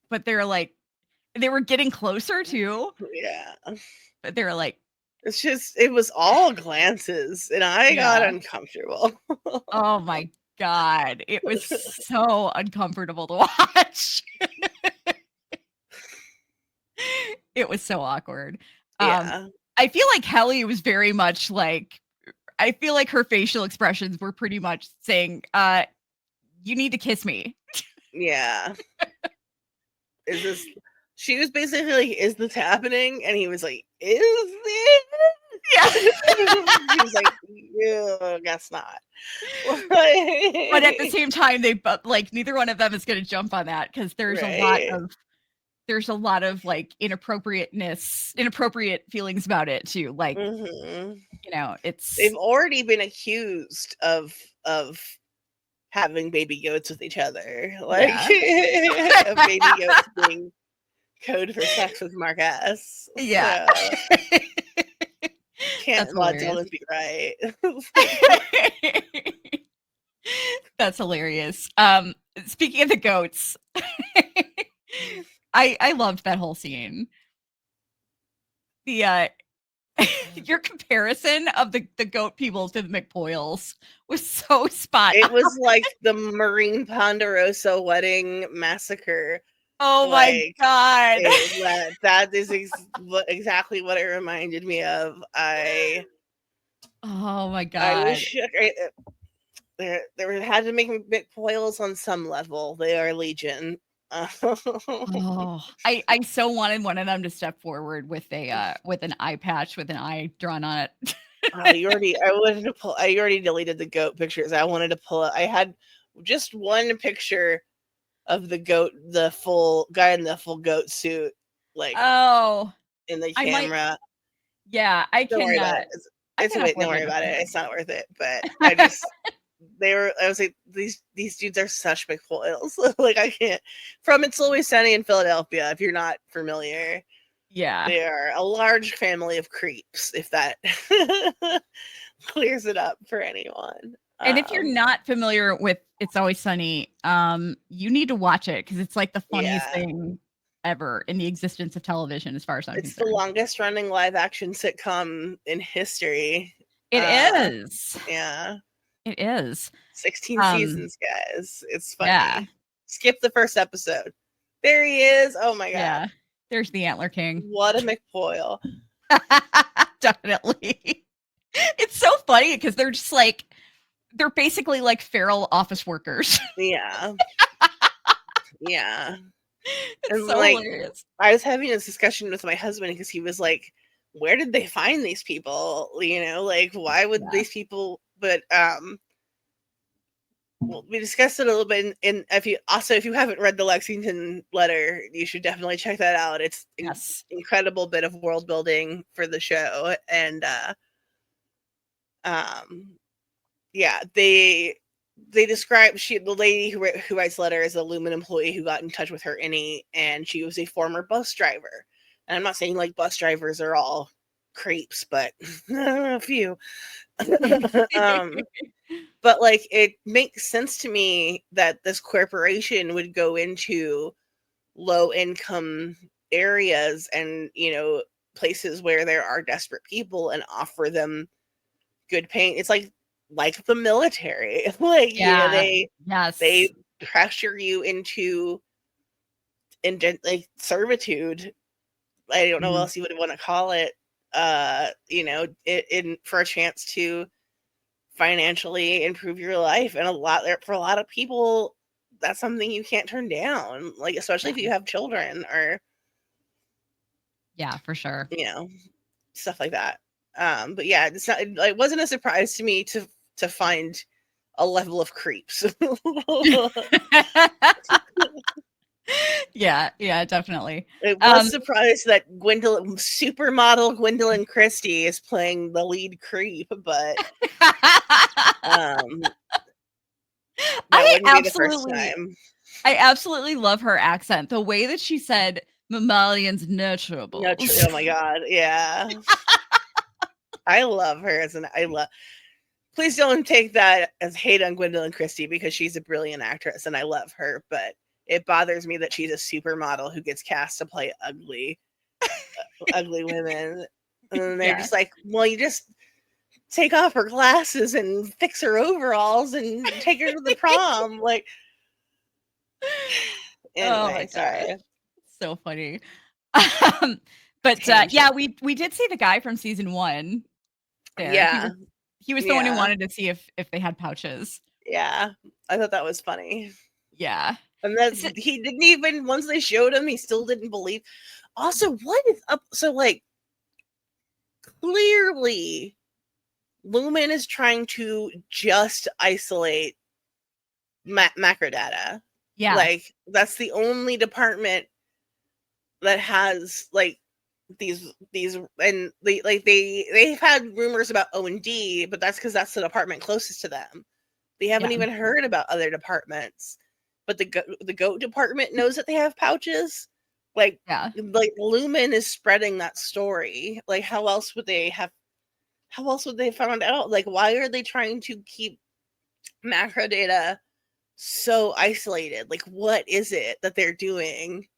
[SPEAKER 1] But they were getting closer too.
[SPEAKER 2] Yeah.
[SPEAKER 1] But they were like,
[SPEAKER 2] it was all glances, and I got uncomfortable.
[SPEAKER 1] Oh my god. It was so uncomfortable to watch. It was so awkward.
[SPEAKER 2] Yeah.
[SPEAKER 1] I feel like Helly was very much like, I feel like her facial expressions were pretty much saying, you need to kiss me.
[SPEAKER 2] Yeah. She was basically like, is this happening? And he was like, is this?
[SPEAKER 1] Yeah.
[SPEAKER 2] He was like, yeah, guess not.
[SPEAKER 1] But at the same time, they like, neither one of them is going to jump on that, because there's a lot of like inappropriate feelings about it too. Like,
[SPEAKER 2] they've already been accused of having baby goats with each other. Like, baby goats being code for sex with Mark S.
[SPEAKER 1] Yeah.
[SPEAKER 2] So, can't let Dylan be right.
[SPEAKER 1] That's hilarious. Speaking of the goats, I loved that whole scene. The your comparison of the goat people to the McPoyles was so spot on.
[SPEAKER 2] It was like the Marine Ponderosa wedding massacre.
[SPEAKER 1] Oh my god.
[SPEAKER 2] That is exactly what it reminded me of.
[SPEAKER 1] Oh my god.
[SPEAKER 2] I wish there had to make McPoyles on some level. They are legion.
[SPEAKER 1] Oh, I so wanted one of them to step forward with an eye patch with an eye drawn on it.
[SPEAKER 2] I already deleted the goat pictures. I wanted to pull it. I had just one picture of the goat, the full guy in the full goat suit, like in the camera.
[SPEAKER 1] Don't
[SPEAKER 2] worry about it. Don't worry about it. It's not worth it. But I was like, these dudes are such big foils. Like, I can't. From It's Always Sunny in Philadelphia, if you're not familiar.
[SPEAKER 1] Yeah.
[SPEAKER 2] They are a large family of creeps, if that clears it up for anyone.
[SPEAKER 1] And if you're not familiar with It's Always Sunny, you need to watch it, because it's like the funniest thing ever in the existence of television, as far as I'm concerned.
[SPEAKER 2] It's the longest running live action sitcom in history.
[SPEAKER 1] It is.
[SPEAKER 2] Yeah.
[SPEAKER 1] It is.
[SPEAKER 2] 16 seasons, guys. It's funny. Yeah. Skip the first episode. There he is. Oh my god. Yeah.
[SPEAKER 1] There's the Antler King.
[SPEAKER 2] What a McPoyle.
[SPEAKER 1] Definitely. It's so funny because they're just like, they're basically like feral office workers.
[SPEAKER 2] Yeah. Yeah.
[SPEAKER 1] It's so hilarious.
[SPEAKER 2] I was having this discussion with my husband because he was like, where did they find these people? Like, why would these people, but well, we discussed it a little bit, and if you haven't read the Lexington letter, you should definitely check that out. It's incredible bit of world building for the show, and they describe the lady who writes letter as a Lumen employee who got in touch with her innie, and she was a former bus driver. And I'm not saying like bus drivers are all creeps, but a few. But like, it makes sense to me that this corporation would go into low income areas and places where there are desperate people and offer them good paying. It's like the military. Like, they pressure you into like servitude. I don't know what else you would want to call it. For a chance to financially improve your life, and for a lot of people, that's something you can't turn down. Like, especially if you have children or,
[SPEAKER 1] for sure,
[SPEAKER 2] stuff like that. But yeah, it wasn't a surprise to me to find a level of creeps.
[SPEAKER 1] Yeah, definitely.
[SPEAKER 2] It was surprised that supermodel Gwendolyn Christie is playing the lead creep, but that wouldn't be the first time.
[SPEAKER 1] I absolutely love her accent. The way that she said mammalians nurturables.
[SPEAKER 2] Oh my god, yeah. I love her please don't take that as hate on Gwendolyn Christie, because she's a brilliant actress and I love her, but it bothers me that she's a supermodel who gets cast to play ugly women. And then they're just like, well, you just take off her glasses and fix her overalls and take her to the prom. Like, anyway, sorry.
[SPEAKER 1] So funny. But yeah, we did see the guy from season 1 there.
[SPEAKER 2] Yeah.
[SPEAKER 1] He was the one who wanted to see if they had pouches.
[SPEAKER 2] Yeah. I thought that was funny.
[SPEAKER 1] Yeah.
[SPEAKER 2] And he didn't even, once they showed him, he still didn't believe. Also, what is up? So, like, clearly, Lumen is trying to just isolate macro data.
[SPEAKER 1] Yeah.
[SPEAKER 2] Like, that's the only department that has, like, these and they've had rumors about O&D, but that's because that's the department closest to them. They haven't even heard about other departments, but the goat department knows that they have pouches. Like Lumen is spreading that story. Like, how else would they find out? Like, why are they trying to keep macro data so isolated? Like, what is it that they're doing?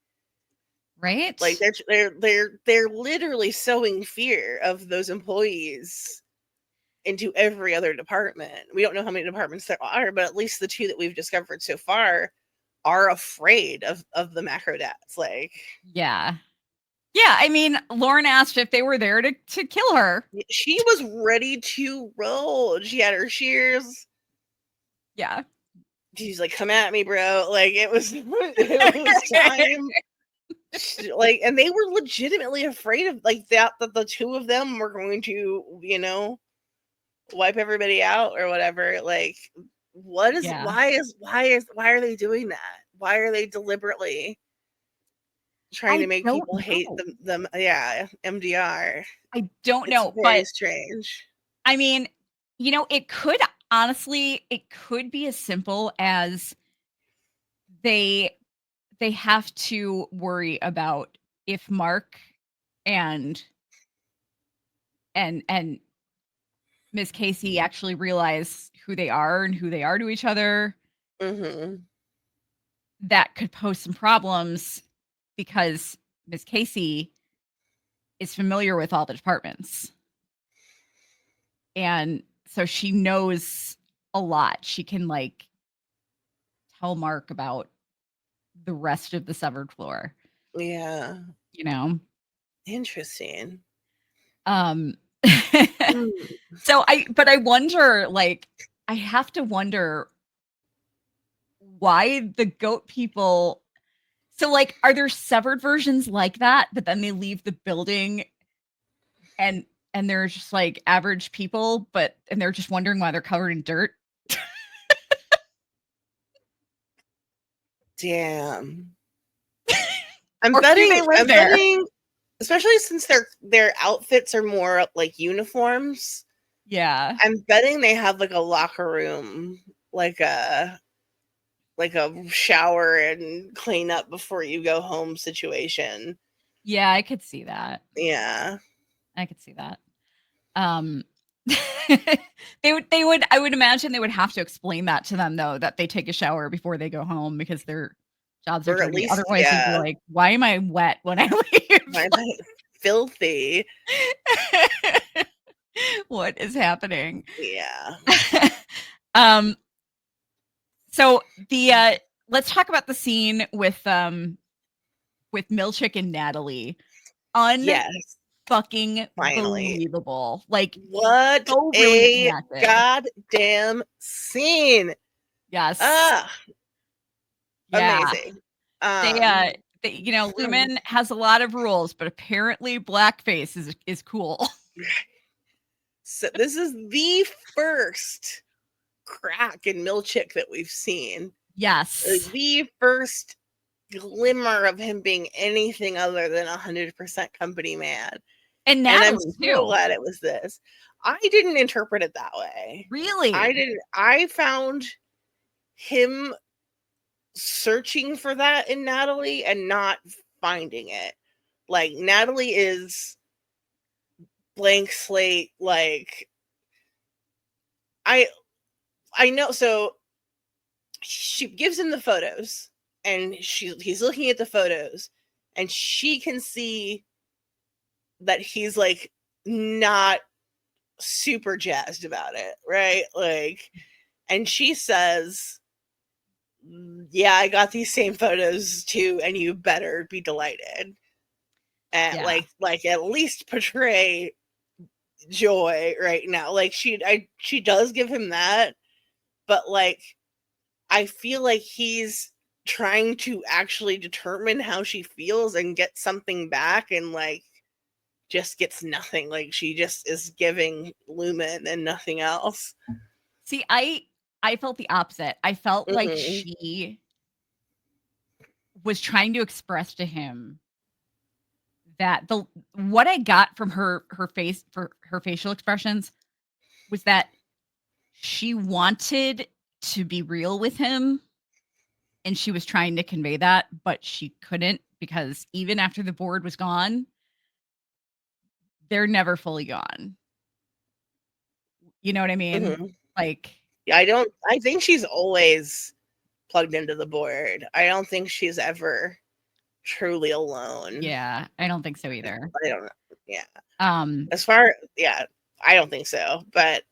[SPEAKER 1] Right?
[SPEAKER 2] Like, they're literally sowing fear of those employees into every other department. We don't know how many departments there are, but at least the 2 that we've discovered so far are afraid of the macro dats. Like,
[SPEAKER 1] yeah. I mean, Lauren asked if they were there to kill her.
[SPEAKER 2] She was ready to roll. She had her shears.
[SPEAKER 1] Yeah.
[SPEAKER 2] She's like, come at me, bro. Like, it was time. Like, and they were legitimately afraid of, like, that the 2 of them were going to, wipe everybody out or whatever. Like, why are they doing that? Why are they deliberately trying to make people hate them? Yeah, MDR.
[SPEAKER 1] I don't know,
[SPEAKER 2] very strange.
[SPEAKER 1] I mean, it could be as simple as they have to worry about if Mark and Miss Casey actually realize who they are and who they are to each other.
[SPEAKER 2] Mm-hmm.
[SPEAKER 1] That could pose some problems because Miss Casey is familiar with all the departments. And so she knows a lot. She can, like, tell Mark about the rest of the severed floor.
[SPEAKER 2] Yeah. Interesting.
[SPEAKER 1] So I wonder, like, I have to wonder why the goat people. So, like, are there severed versions like that, but then they leave the building and they're just like average people, and they're just wondering why they're covered in dirt?
[SPEAKER 2] Damn. I'm betting, especially since their outfits are more like uniforms.
[SPEAKER 1] Yeah.
[SPEAKER 2] I'm betting they have, like, a locker room, like a shower and clean up before you go home situation.
[SPEAKER 1] Yeah, I could see that.
[SPEAKER 2] Yeah.
[SPEAKER 1] I could see that. I would imagine they would have to explain that to them, though, that they take a shower before they go home because their jobs are dirty. Otherwise, they'd be like, why am I wet when I leave?
[SPEAKER 2] Why am I filthy?
[SPEAKER 1] What is happening?
[SPEAKER 2] Yeah.
[SPEAKER 1] So let's talk about the scene with Milchick and Natalie. Fucking believable. Like,
[SPEAKER 2] what
[SPEAKER 1] so
[SPEAKER 2] really a goddamn scene.
[SPEAKER 1] Yes.
[SPEAKER 2] Amazing.
[SPEAKER 1] Lumen has a lot of rules, but apparently blackface is cool.
[SPEAKER 2] So this is the first crack in Milchick that we've seen.
[SPEAKER 1] Yes.
[SPEAKER 2] The first glimmer of him being anything other than 100% company man.
[SPEAKER 1] And
[SPEAKER 2] And I'm
[SPEAKER 1] Natalie
[SPEAKER 2] so
[SPEAKER 1] too.
[SPEAKER 2] glad it was this. I didn't interpret it that way.
[SPEAKER 1] Really?
[SPEAKER 2] I found him searching for that in Natalie and not finding it. Like, Natalie is blank slate. Like, I know. So she gives him the photos, and he's looking at the photos, and she can see that he's like not super jazzed about it, right? Like, and she says, yeah, I got these same photos too, and you better be delighted. And
[SPEAKER 1] Yeah.
[SPEAKER 2] like at least portray joy right now. Like, she does give him that, but like, I feel like he's trying to actually determine how she feels and get something back, and like just gets nothing. Like, she just is giving lumen and nothing else.
[SPEAKER 1] See, I felt the opposite. I felt like
[SPEAKER 2] Mhm.
[SPEAKER 1] she was trying to express to him that the what I got from her face for her facial expressions was that she wanted to be real with him, and she was trying to convey that, but she couldn't, because even after the board was gone, they're never fully gone. You know what I mean?
[SPEAKER 2] Mhm.
[SPEAKER 1] Like,
[SPEAKER 2] Yeah, I think she's always plugged into the board. I don't think she's ever truly alone.
[SPEAKER 1] yeah, I don't think so either.
[SPEAKER 2] I don't know. Yeah.
[SPEAKER 1] Um,
[SPEAKER 2] Yeah, I don't think so.
[SPEAKER 1] but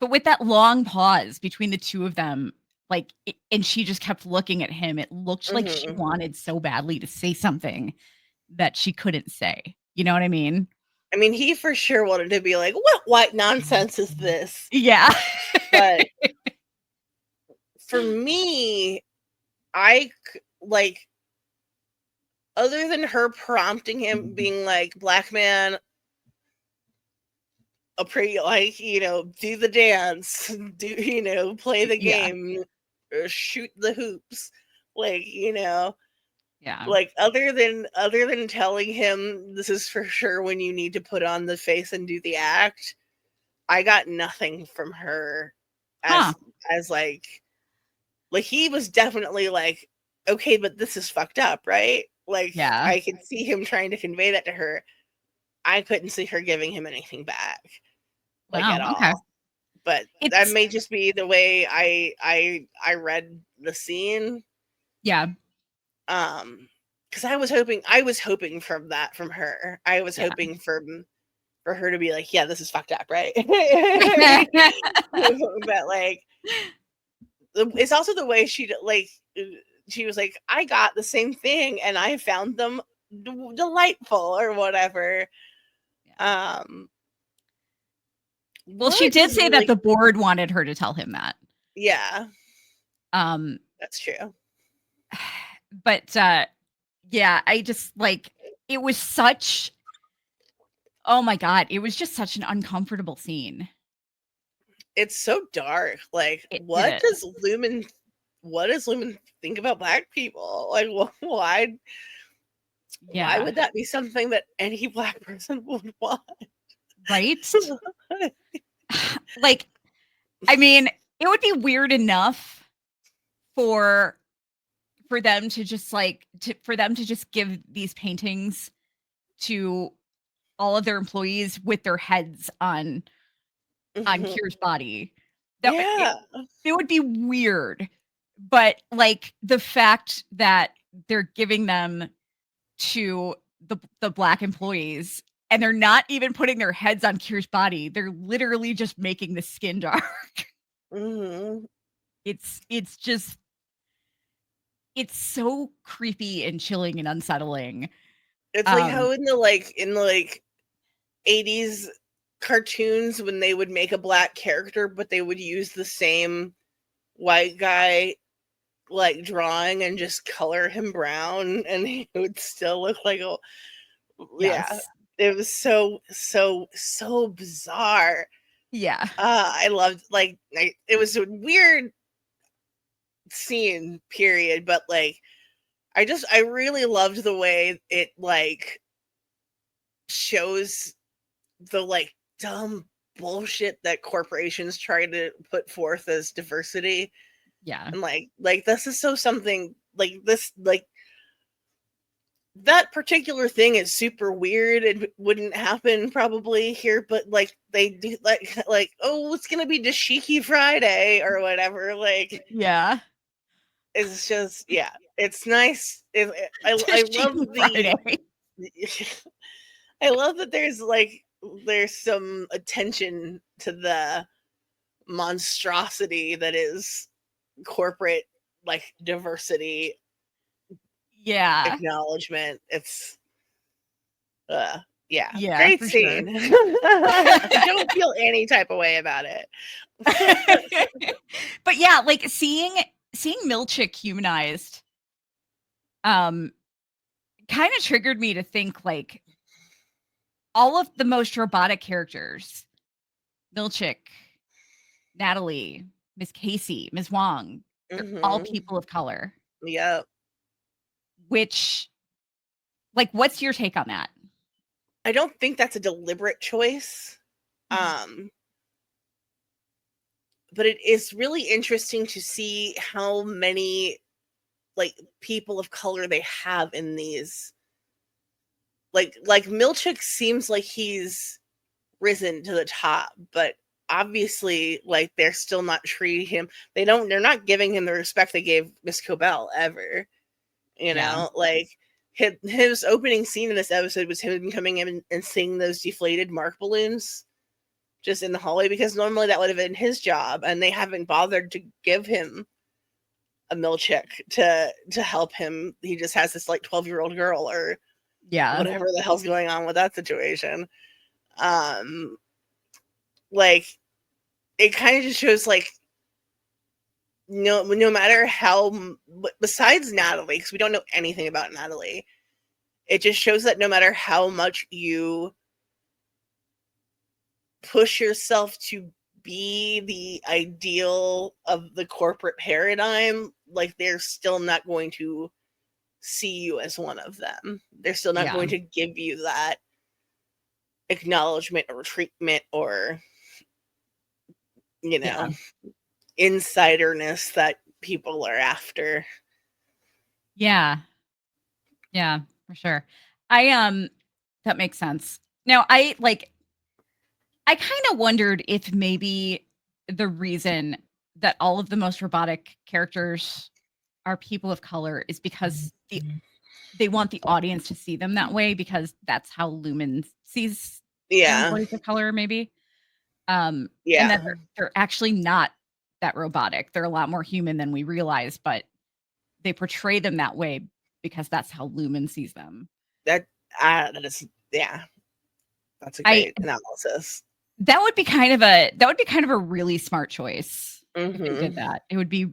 [SPEAKER 1] with that long pause between the two of them, like, and she just kept looking at him, it looked like she
[SPEAKER 2] Mhm.
[SPEAKER 1] wanted so badly to say something that she couldn't say. You know what I mean?
[SPEAKER 2] I mean, he for sure wanted to be like, "What white nonsense is this?"
[SPEAKER 1] Yeah.
[SPEAKER 2] But for me, like, other than her prompting him, being like, "Black man, a pretty, like, do the dance, play the
[SPEAKER 1] Yeah.
[SPEAKER 2] game, or shoot the hoops," like,
[SPEAKER 1] Yeah.
[SPEAKER 2] like, other than telling him this is for sure when you need to put on the face and do the act, I got nothing from her
[SPEAKER 1] Huh.
[SPEAKER 2] as like he was definitely like, okay, but this is fucked up, right? Like,
[SPEAKER 1] Yeah.
[SPEAKER 2] I could see him trying to convey that to her. I couldn't see her giving him anything back, like,
[SPEAKER 1] Wow.
[SPEAKER 2] at
[SPEAKER 1] Okay.
[SPEAKER 2] all. But that
[SPEAKER 1] It's
[SPEAKER 2] may just be the way I read the scene.
[SPEAKER 1] yeah.
[SPEAKER 2] Because I was hoping from that from her. I was
[SPEAKER 1] Yeah.
[SPEAKER 2] hoping for her to be like, yeah, this is fucked up, right? But like, it's also the way she was like, I got the same thing and I found them delightful or whatever. Um,
[SPEAKER 1] Well, she
[SPEAKER 2] what
[SPEAKER 1] did
[SPEAKER 2] was
[SPEAKER 1] say that
[SPEAKER 2] really,
[SPEAKER 1] the board wanted her to tell him that.
[SPEAKER 2] yeah,
[SPEAKER 1] Um,
[SPEAKER 2] that's true.
[SPEAKER 1] but yeah, I just like it was such oh my god, it was just such an uncomfortable scene.
[SPEAKER 2] It's so dark. Like,
[SPEAKER 1] It is.
[SPEAKER 2] what does Lumen think about black people? Like, why
[SPEAKER 1] Yeah.
[SPEAKER 2] would that be something that any black person would want?
[SPEAKER 1] Right? Like, I mean, it would be weird enough for them to just for them to just give these paintings to all of their employees with their heads on
[SPEAKER 2] Mhm.
[SPEAKER 1] Kira's body. That
[SPEAKER 2] Yeah.
[SPEAKER 1] it would be weird. But like the fact that they're giving them to the black employees and they're not even putting their heads on Kira's body. They're literally just making the skin dark.
[SPEAKER 2] Mhm.
[SPEAKER 1] It's just it's so creepy and chilling and unsettling.
[SPEAKER 2] It's like
[SPEAKER 1] Um,
[SPEAKER 2] how in the 80s cartoons, when they would make a black character, but they would use the same white guy like drawing and just color him brown, and he would still look like a, yeah.
[SPEAKER 1] yes.
[SPEAKER 2] It was so bizarre.
[SPEAKER 1] Yeah.
[SPEAKER 2] I loved, it was a weird scene period, but like I really loved the way it like shows the like dumb bullshit that corporations try to put forth as diversity.
[SPEAKER 1] Yeah.
[SPEAKER 2] And like this is so something like this, like that particular thing is super weird. It wouldn't happen probably here, but like they do like oh, it's gonna be Dashiki Friday or whatever. Like
[SPEAKER 1] Yeah.
[SPEAKER 2] it's just yeah, it's nice. I love
[SPEAKER 1] Cheeky
[SPEAKER 2] the
[SPEAKER 1] Friday.
[SPEAKER 2] I love that there's some attention to the monstrosity that is corporate like diversity
[SPEAKER 1] Yeah.
[SPEAKER 2] acknowledgement. It's uh yeah,
[SPEAKER 1] Yeah,
[SPEAKER 2] great
[SPEAKER 1] for sure.
[SPEAKER 2] scene. I don't feel any type of way about it.
[SPEAKER 1] But yeah, like seeing Milchick humanized kind of triggered me to think like all of the most robotic characters, Milchick, Natalie, Miss Casey, Ms. Wong, they're all people of color.
[SPEAKER 2] Yep.
[SPEAKER 1] Which, like, what's your take on that?
[SPEAKER 2] I don't think that's a deliberate choice. But it is really interesting to see how many like people of color they have in these. Like Milchick seems like he's risen to the top, but obviously like they're still not treating him, they're not giving him the respect they gave Miss Cobel ever. You know, like his opening scene in this episode was him coming in and seeing those deflated mark balloons just in the hallway, because normally that would have been his job, and they haven't bothered to give him a Milchick to help him. He just has this like 12-year-old girl or whatever the hell's going on with that situation. Like it kind of just shows like no matter how, besides Natalie, because we don't know anything about Natalie, it just shows that no matter how much you push yourself to be the ideal of the corporate paradigm, like they're still not going to see you as one of them. They're still not going to give you that acknowledgement or treatment or, you know, insiderness that people are after.
[SPEAKER 1] Yeah, for sure. That makes sense. Now, I kind of wondered if maybe the reason that all of the most robotic characters are people of color is because they want the audience to see them that way, because that's how Lumen sees their employees of color, maybe. And that they're actually not that robotic. They're a lot more human than we realize, but they portray them that way because that's how Lumen sees them.
[SPEAKER 2] That is, that's a great analysis.
[SPEAKER 1] That would be kind of a really smart choice if they did that. It would be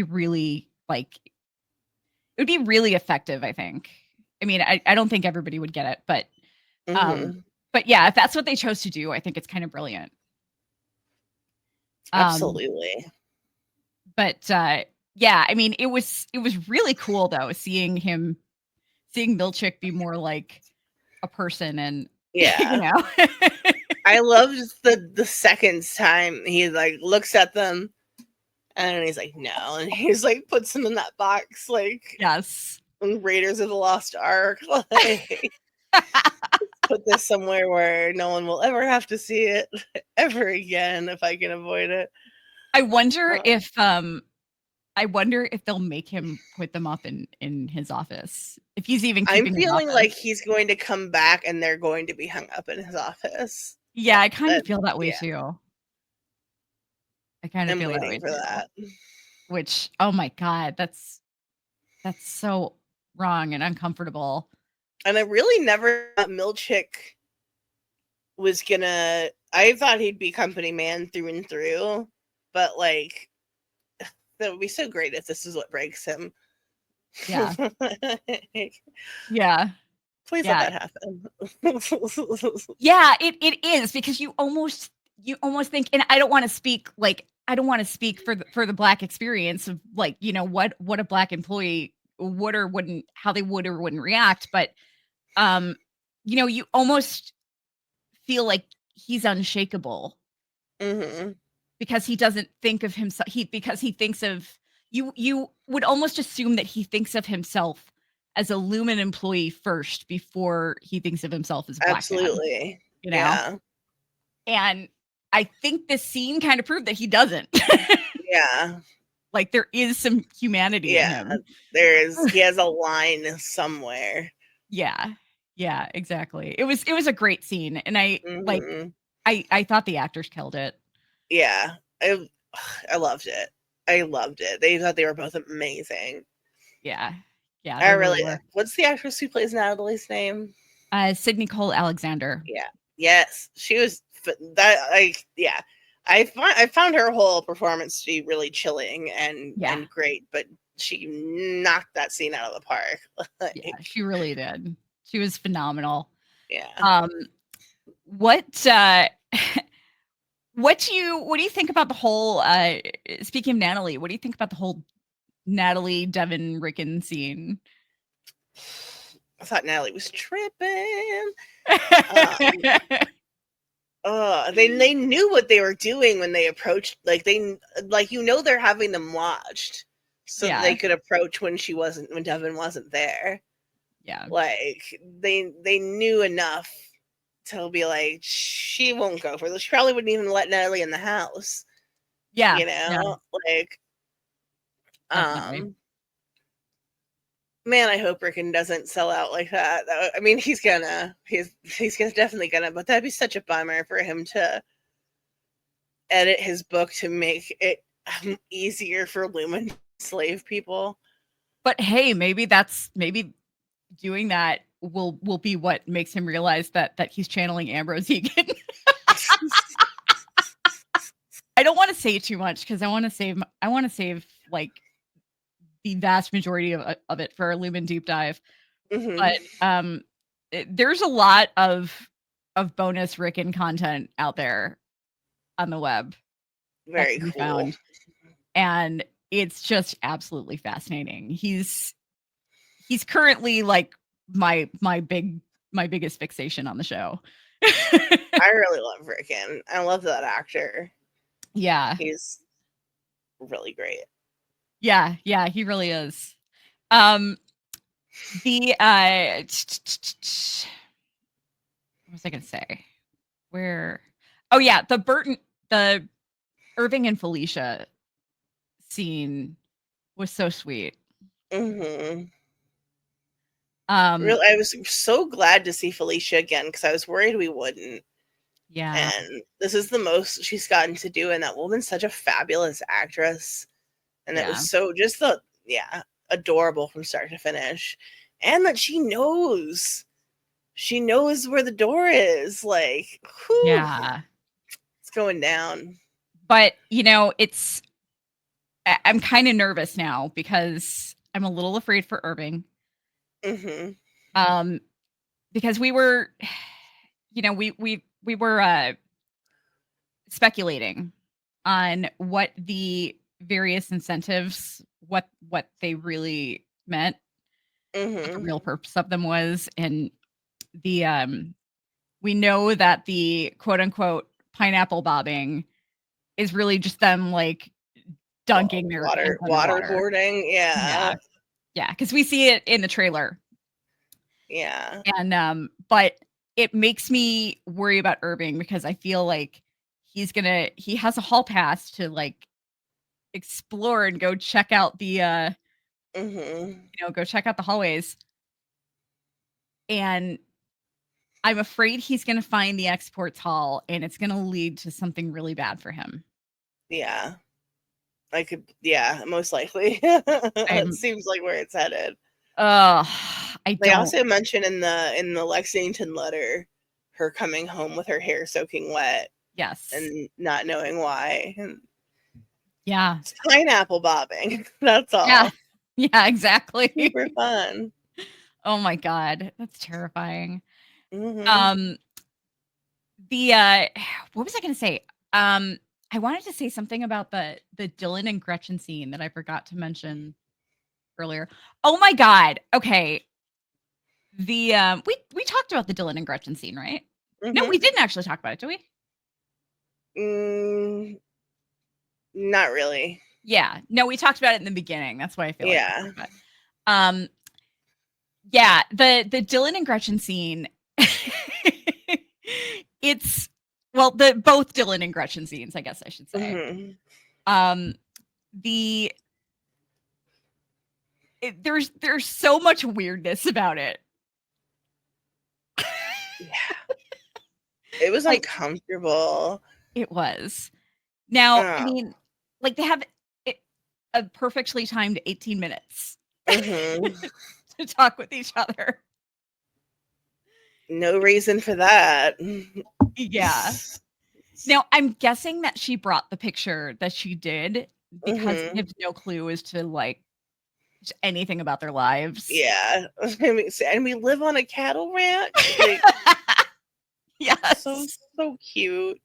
[SPEAKER 1] really like, it would be really effective, I think. I mean, I don't think everybody would get it, but yeah, if that's what they chose to do, I think it's kind of brilliant.
[SPEAKER 2] Absolutely.
[SPEAKER 1] But yeah, I mean, it was really cool though, seeing Milchick be more like a person, and you know.
[SPEAKER 2] I loved the second time he like looks at them and he's like, no, and he's like puts them in that box, like Raiders of the Lost Ark. Like, put this somewhere where no one will ever have to see it ever again if I can avoid it.
[SPEAKER 1] I wonder if they'll make him put them up in his office, if he's even keeping.
[SPEAKER 2] I'm feeling like he's going to come back and they're going to be hung up in his office.
[SPEAKER 1] Yeah, I kind of feel that way too. I kind of feel that way
[SPEAKER 2] for
[SPEAKER 1] too.
[SPEAKER 2] that.
[SPEAKER 1] Which, oh my God, that's so wrong and uncomfortable.
[SPEAKER 2] And I really never thought Milchick was gonna, I thought he'd be company man through and through, but like that would be so great if this is what breaks him.
[SPEAKER 1] Yeah. Yeah.
[SPEAKER 2] Please let that happen.
[SPEAKER 1] Yeah, it is, because you almost think, and I don't want to speak for the Black experience of like, you know, what a Black employee would or wouldn't react, but you almost feel like he's unshakable
[SPEAKER 2] Mm-hmm.
[SPEAKER 1] because he doesn't think of himself. Because he thinks of you. You would almost assume that he thinks of himself as a Lumen employee first before he thinks of himself as a black man.
[SPEAKER 2] Absolutely.
[SPEAKER 1] You know,
[SPEAKER 2] Yeah.
[SPEAKER 1] and I think this scene kind of proved that he doesn't.
[SPEAKER 2] Yeah.
[SPEAKER 1] Like there is some humanity in
[SPEAKER 2] Yeah.
[SPEAKER 1] him.
[SPEAKER 2] He has a line somewhere.
[SPEAKER 1] Yeah. Yeah, exactly. It was a great scene, and
[SPEAKER 2] Mm-hmm.
[SPEAKER 1] I thought the actors killed it.
[SPEAKER 2] Yeah. I loved it. I loved it. They thought they were both amazing.
[SPEAKER 1] Yeah. Yeah,
[SPEAKER 2] I
[SPEAKER 1] they really
[SPEAKER 2] really.
[SPEAKER 1] were.
[SPEAKER 2] What's the actress who plays Natalie's name?
[SPEAKER 1] Sydney Cole Alexander.
[SPEAKER 2] Yeah. Yes, she was yeah. I found her whole performance to be really chilling
[SPEAKER 1] Yeah.
[SPEAKER 2] and great, but she knocked that scene out of the park.
[SPEAKER 1] Yeah,
[SPEAKER 2] Like,
[SPEAKER 1] she really did. She was phenomenal.
[SPEAKER 2] yeah.
[SPEAKER 1] Um, what what do you think about the whole speaking of Natalie, what do you think about the whole Natalie Devin Ricken scene?
[SPEAKER 2] I thought Natalie was tripping. Um, they knew what they were doing when they approached. Like they're having them watched, so that they
[SPEAKER 1] Yeah.
[SPEAKER 2] could approach when Devin wasn't there.
[SPEAKER 1] Yeah.
[SPEAKER 2] Like they knew enough to be like, she won't go for this. She probably wouldn't even let Natalie in the house.
[SPEAKER 1] Yeah.
[SPEAKER 2] You
[SPEAKER 1] Yeah,
[SPEAKER 2] know, like,
[SPEAKER 1] definitely.
[SPEAKER 2] man, I hope Ricken doesn't sell out like that. I mean, he's definitely gonna, but that'd be such a bummer for him to edit his book to make it easier for Lumen slave people.
[SPEAKER 1] But hey, maybe doing that will be what makes him realize that he's channeling Ambrose Egan. I don't want to say too much because I want to save like the vast majority of it for our Lumen deep dive. But
[SPEAKER 2] Mm-hmm.
[SPEAKER 1] there's a lot of bonus Ricken content out there on the web that
[SPEAKER 2] Very
[SPEAKER 1] can be
[SPEAKER 2] cool.
[SPEAKER 1] found, and it's just absolutely fascinating. He's currently like my biggest fixation on the show.
[SPEAKER 2] I really love Ricken. I love that actor.
[SPEAKER 1] Yeah.
[SPEAKER 2] He's really great.
[SPEAKER 1] Yeah, yeah, he really is. Um, the what was I gonna say? Where oh yeah, the Irving and Felicia scene was so sweet.
[SPEAKER 2] Mm-hmm.
[SPEAKER 1] Um,
[SPEAKER 2] Really, I was so glad to see Felicia again because I was worried we wouldn't.
[SPEAKER 1] yeah,
[SPEAKER 2] And this is the most she's gotten to do, and that woman's such a fabulous actress. And it
[SPEAKER 1] yeah,
[SPEAKER 2] was so just adorable from start to finish. And that she knows where the door is. Like, whew,
[SPEAKER 1] yeah.
[SPEAKER 2] it's going down.
[SPEAKER 1] But I'm kind of nervous now because I'm a little afraid for Irving.
[SPEAKER 2] Mm-hmm.
[SPEAKER 1] Um, because we were, we were speculating on what the various incentives, what they really meant, what the
[SPEAKER 2] Mm-hmm.
[SPEAKER 1] real purpose of them was, and the we know that the quote unquote pineapple bobbing is really just them like dunking their heads underwater.
[SPEAKER 2] Waterboarding.
[SPEAKER 1] Yeah,
[SPEAKER 2] Yeah.
[SPEAKER 1] yeah, because we see it in the trailer,
[SPEAKER 2] Yeah.
[SPEAKER 1] and but it makes me worry about Irving because I feel like he has a hall pass to like explore and go check out the
[SPEAKER 2] Mm-hmm.
[SPEAKER 1] go check out the hallways, and I'm afraid he's going to find the exports hall and it's going to lead to something really bad for him.
[SPEAKER 2] Yeah. Most likely. It
[SPEAKER 1] I'm
[SPEAKER 2] seems like where it's headed.
[SPEAKER 1] uh I
[SPEAKER 2] They
[SPEAKER 1] don't.
[SPEAKER 2] also mention in the Lexington letter her coming home with her hair soaking wet
[SPEAKER 1] Yes.
[SPEAKER 2] and not knowing why. And
[SPEAKER 1] Yeah.
[SPEAKER 2] it's pineapple bobbing. That's
[SPEAKER 1] Yeah.
[SPEAKER 2] all.
[SPEAKER 1] Yeah, exactly.
[SPEAKER 2] Super fun.
[SPEAKER 1] Oh my god, that's terrifying.
[SPEAKER 2] Hmm.
[SPEAKER 1] Um the what was I going to say? I wanted to say something about the Dylan and Gretchen scene that I forgot to mention earlier. Oh my god. Okay. The we talked about the Dylan and Gretchen scene, right? No, we didn't actually talk about it, do we?
[SPEAKER 2] Not really.
[SPEAKER 1] Yeah. No, we talked about it in the beginning. That's why I feel like we
[SPEAKER 2] Yeah.
[SPEAKER 1] talked about it. Yeah, the Dylan and Gretchen scene. It's the both Dylan and Gretchen scenes, I guess I should say. The there's so much weirdness about it.
[SPEAKER 2] Yeah. It was
[SPEAKER 1] Like,
[SPEAKER 2] uncomfortable.
[SPEAKER 1] it was. Now, I
[SPEAKER 2] Oh.
[SPEAKER 1] mean, like they have a perfectly timed 18 minutes to talk with each other.
[SPEAKER 2] No reason for that.
[SPEAKER 1] Yeah. Now, I'm guessing that she brought the picture that she did because it gives no clue as to like just anything about their lives.
[SPEAKER 2] Yeah. And we live on a cattle ranch. Like,
[SPEAKER 1] yes.
[SPEAKER 2] So cute.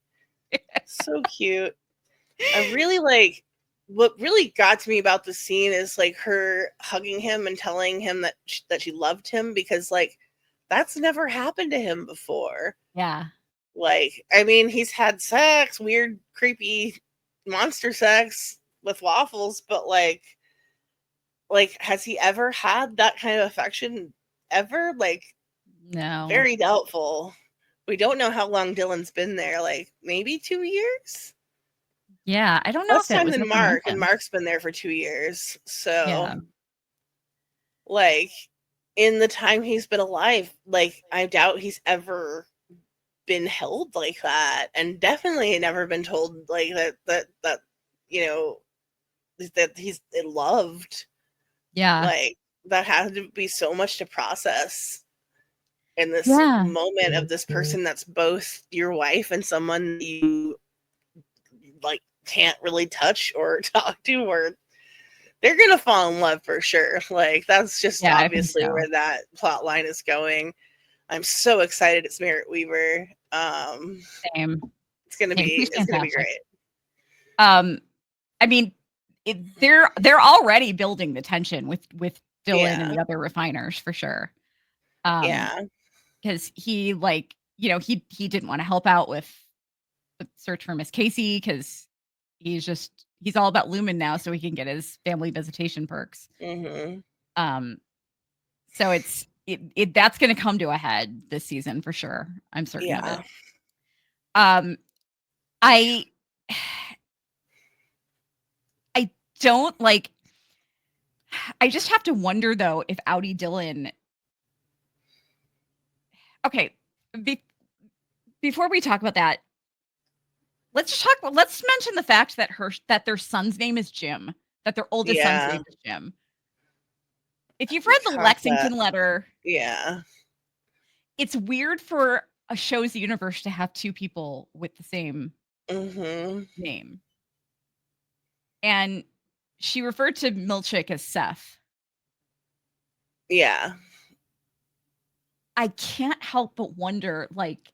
[SPEAKER 2] So cute. I really like what really got to me about the scene is like her hugging him and telling him that she loved him, because like that's never happened to him before.
[SPEAKER 1] Yeah.
[SPEAKER 2] Like, I mean, he's had sex, weird, creepy monster sex with waffles, but like has he ever had that kind of affection ever? Like,
[SPEAKER 1] no.
[SPEAKER 2] Very doubtful. We don't know how long Dylan's been there, like maybe 2 years?
[SPEAKER 1] Yeah, I don't know
[SPEAKER 2] Less
[SPEAKER 1] if that
[SPEAKER 2] time
[SPEAKER 1] was
[SPEAKER 2] than
[SPEAKER 1] ever
[SPEAKER 2] Mark, and
[SPEAKER 1] mentioned.
[SPEAKER 2] Mark's been there for 2 years. So,
[SPEAKER 1] Yeah.
[SPEAKER 2] like, in the time he's been alive, like, I doubt he's ever been held like that, and definitely never been told like that you know that he's loved.
[SPEAKER 1] Yeah.
[SPEAKER 2] Like, that had to be so much to process in this
[SPEAKER 1] Yeah.
[SPEAKER 2] moment of this person that's both your wife and someone you like can't really touch or talk to, or they're gonna fall in love for sure. Like, that's just
[SPEAKER 1] Yeah, I think
[SPEAKER 2] obviously
[SPEAKER 1] so.
[SPEAKER 2] where that plot line is going. I'm so excited it's Merritt Weaver.
[SPEAKER 1] Same.
[SPEAKER 2] It's gonna be
[SPEAKER 1] Fantastic.
[SPEAKER 2] great.
[SPEAKER 1] I mean, they're already building the tension with Dylan and
[SPEAKER 2] Yeah.
[SPEAKER 1] the other refiners for sure.
[SPEAKER 2] Yeah.
[SPEAKER 1] Because he like, he didn't want to help out with the search for Miss Casey because he's all about Lumen now, so he can get his family visitation perks. So that's going to come to a head this season for sure. I'm certain of it. I don't like. I just have to wonder though if Audi Dylan. Okay, before we talk about that, let's mention the fact that their son's name is Jim. That their oldest son's name is Jim. If you've read the Lexington letter, it's weird for a show's universe to have two people with the same name. And she referred to Milchick as Seth.
[SPEAKER 2] Yeah.
[SPEAKER 1] I can't help but wonder, like,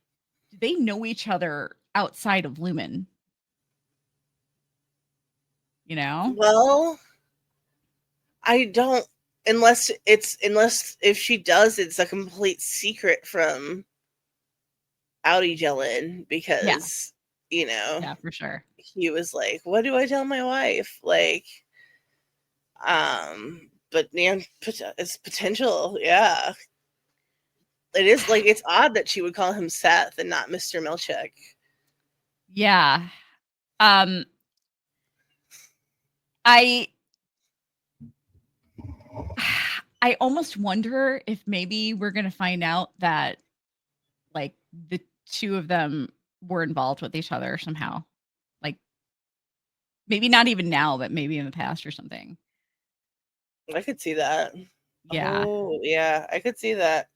[SPEAKER 1] do they know each other outside of Lumen? You know?
[SPEAKER 2] Well, I don't, unless if she does, it's a complete secret from Audi Dylan, because
[SPEAKER 1] Yeah, for sure.
[SPEAKER 2] he was like, what do I tell my wife? Like, but it's potential. Yeah, it is. Like, it's odd that she would call him Seth and not Mr. Milchick.
[SPEAKER 1] Yeah. I almost wonder if maybe we're going to find out that like the two of them were involved with each other somehow. Like maybe not even now, but maybe in the past or something.
[SPEAKER 2] I could see that.
[SPEAKER 1] Yeah.
[SPEAKER 2] Oh, yeah, I could see that.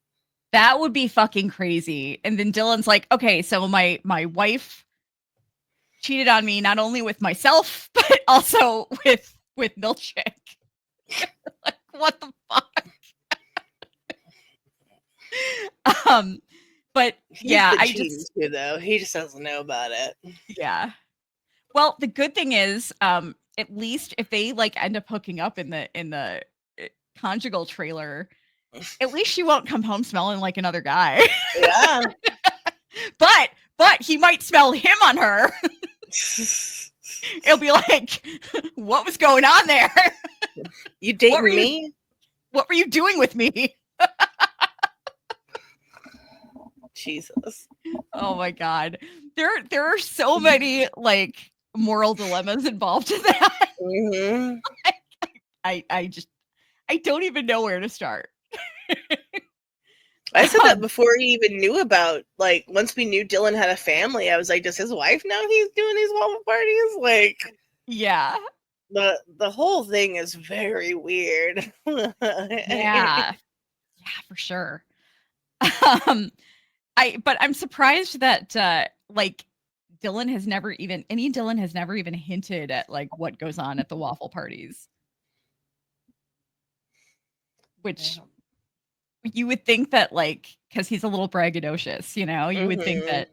[SPEAKER 1] That would be fucking crazy. And then Dylan's like, okay, so my wife cheated on me not only with myself, but also with Milchick. Like, what the fuck? But yeah, I just
[SPEAKER 2] too, though. He just doesn't know about it.
[SPEAKER 1] Yeah. Well, the good thing is, at least if they like end up hooking up in the conjugal trailer, at least she won't come home smelling like another guy.
[SPEAKER 2] Yeah.
[SPEAKER 1] But he might smell him on her. It'll be like, what was going on there?
[SPEAKER 2] You dating me?
[SPEAKER 1] What were you doing with me?
[SPEAKER 2] Jesus.
[SPEAKER 1] Oh my God. There are so many like moral dilemmas involved in that.
[SPEAKER 2] Mm-hmm.
[SPEAKER 1] I don't even know where to start.
[SPEAKER 2] I said that before he even knew about, like, once we knew Dylan had a family, I was like, does his wife know he's doing these waffle parties? Like,
[SPEAKER 1] yeah.
[SPEAKER 2] The whole thing is very weird.
[SPEAKER 1] Yeah, for sure. But I'm surprised that like Dylan has never even hinted at like what goes on at the waffle parties. Which you would think that, like, because he's a little braggadocious, you would think that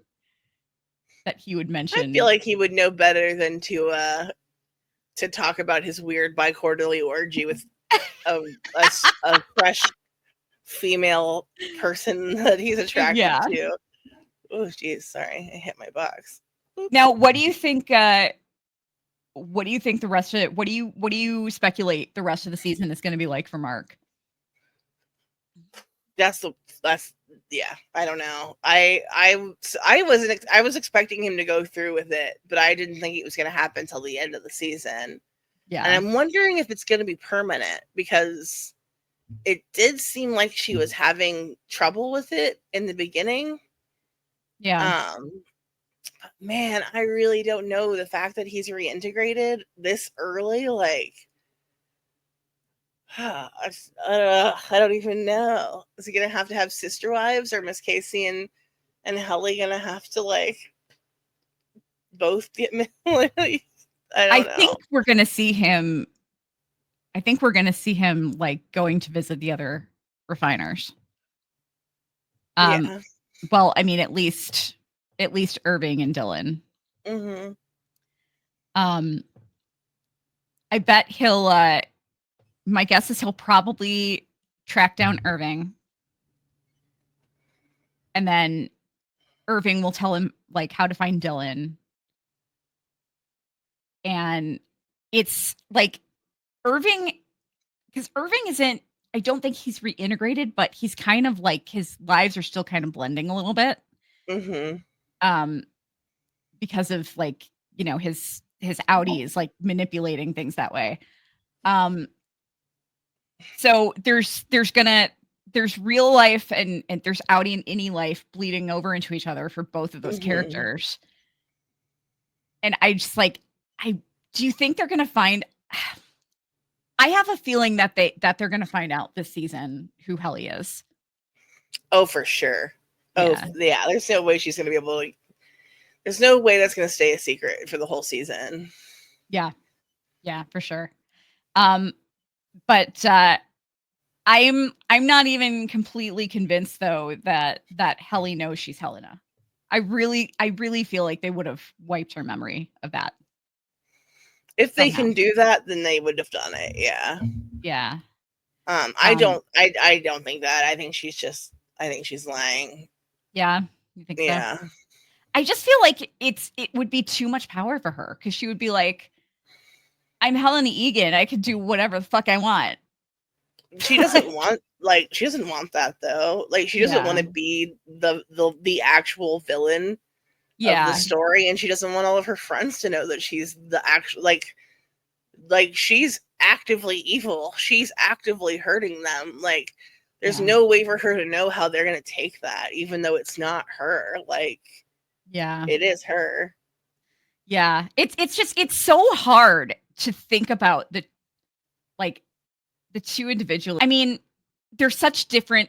[SPEAKER 1] he would mention.
[SPEAKER 2] I feel like he would know better than to talk about his weird bi-quarterly orgy with a fresh female person that he's attracted to. Oh, geez, sorry, I hit my box.
[SPEAKER 1] Oops. Now, what do you think? What do you think the rest of it? What do you speculate the rest of the season is going to be like for Mark?
[SPEAKER 2] That's yeah. I don't know. I was expecting him to go through with it, but I didn't think it was going to happen until the end of the season.
[SPEAKER 1] Yeah,
[SPEAKER 2] and I'm wondering if it's going to be permanent, because it did seem like she was having trouble with it in the beginning.
[SPEAKER 1] Yeah.
[SPEAKER 2] Man, I really don't know. The fact that he's reintegrated this early, like, I don't even know. Is he gonna have to have sister wives, or Miss Casey and Helly gonna have to, like, both get married? I don't know.
[SPEAKER 1] think we're gonna see him. I think we're gonna see him like going to visit the other refiners.
[SPEAKER 2] Yeah.
[SPEAKER 1] Well, I mean, at least Irving and Dylan.
[SPEAKER 2] Mm-hmm.
[SPEAKER 1] I bet he'll. My guess is he'll probably track down Irving, and then Irving will tell him like how to find Dylan. And it's like Irving, because Irving isn't. I don't think he's reintegrated, but he's kind of like his lives are still kind of blending a little bit.
[SPEAKER 2] Mm-hmm.
[SPEAKER 1] Because of like his Audi is like manipulating things that way. So there's real life and there's Audi and Innie life bleeding over into each other for both of those characters. And I just like, do you think they're gonna find? I have a feeling that they're gonna find out this season who Helly is.
[SPEAKER 2] Oh, for sure. Oh, yeah. There's no way she's gonna be able to. There's no way that's gonna stay a secret for the whole season.
[SPEAKER 1] Yeah, for sure. But I'm not even completely convinced though that Helly knows she's Helena. I really feel like they would have wiped her memory of that.
[SPEAKER 2] If they can do that, then they would have done it. Yeah.
[SPEAKER 1] Yeah.
[SPEAKER 2] I don't think that. I think she's lying.
[SPEAKER 1] Yeah. You think so?
[SPEAKER 2] Yeah.
[SPEAKER 1] I just feel like it would be too much power for her, because she would be like, I'm Helena Egan. I could do whatever the fuck I want.
[SPEAKER 2] She doesn't want that though. Like, she doesn't want to be the actual villain of the story, and she doesn't want all of her friends to know that she's the actual, like she's actively evil. She's actively hurting them. Like, there's no way for her to know how they're gonna take that, even though it's not her. Like, it is her.
[SPEAKER 1] Yeah. It's so hard to think about the two individuals. I mean, they're such different.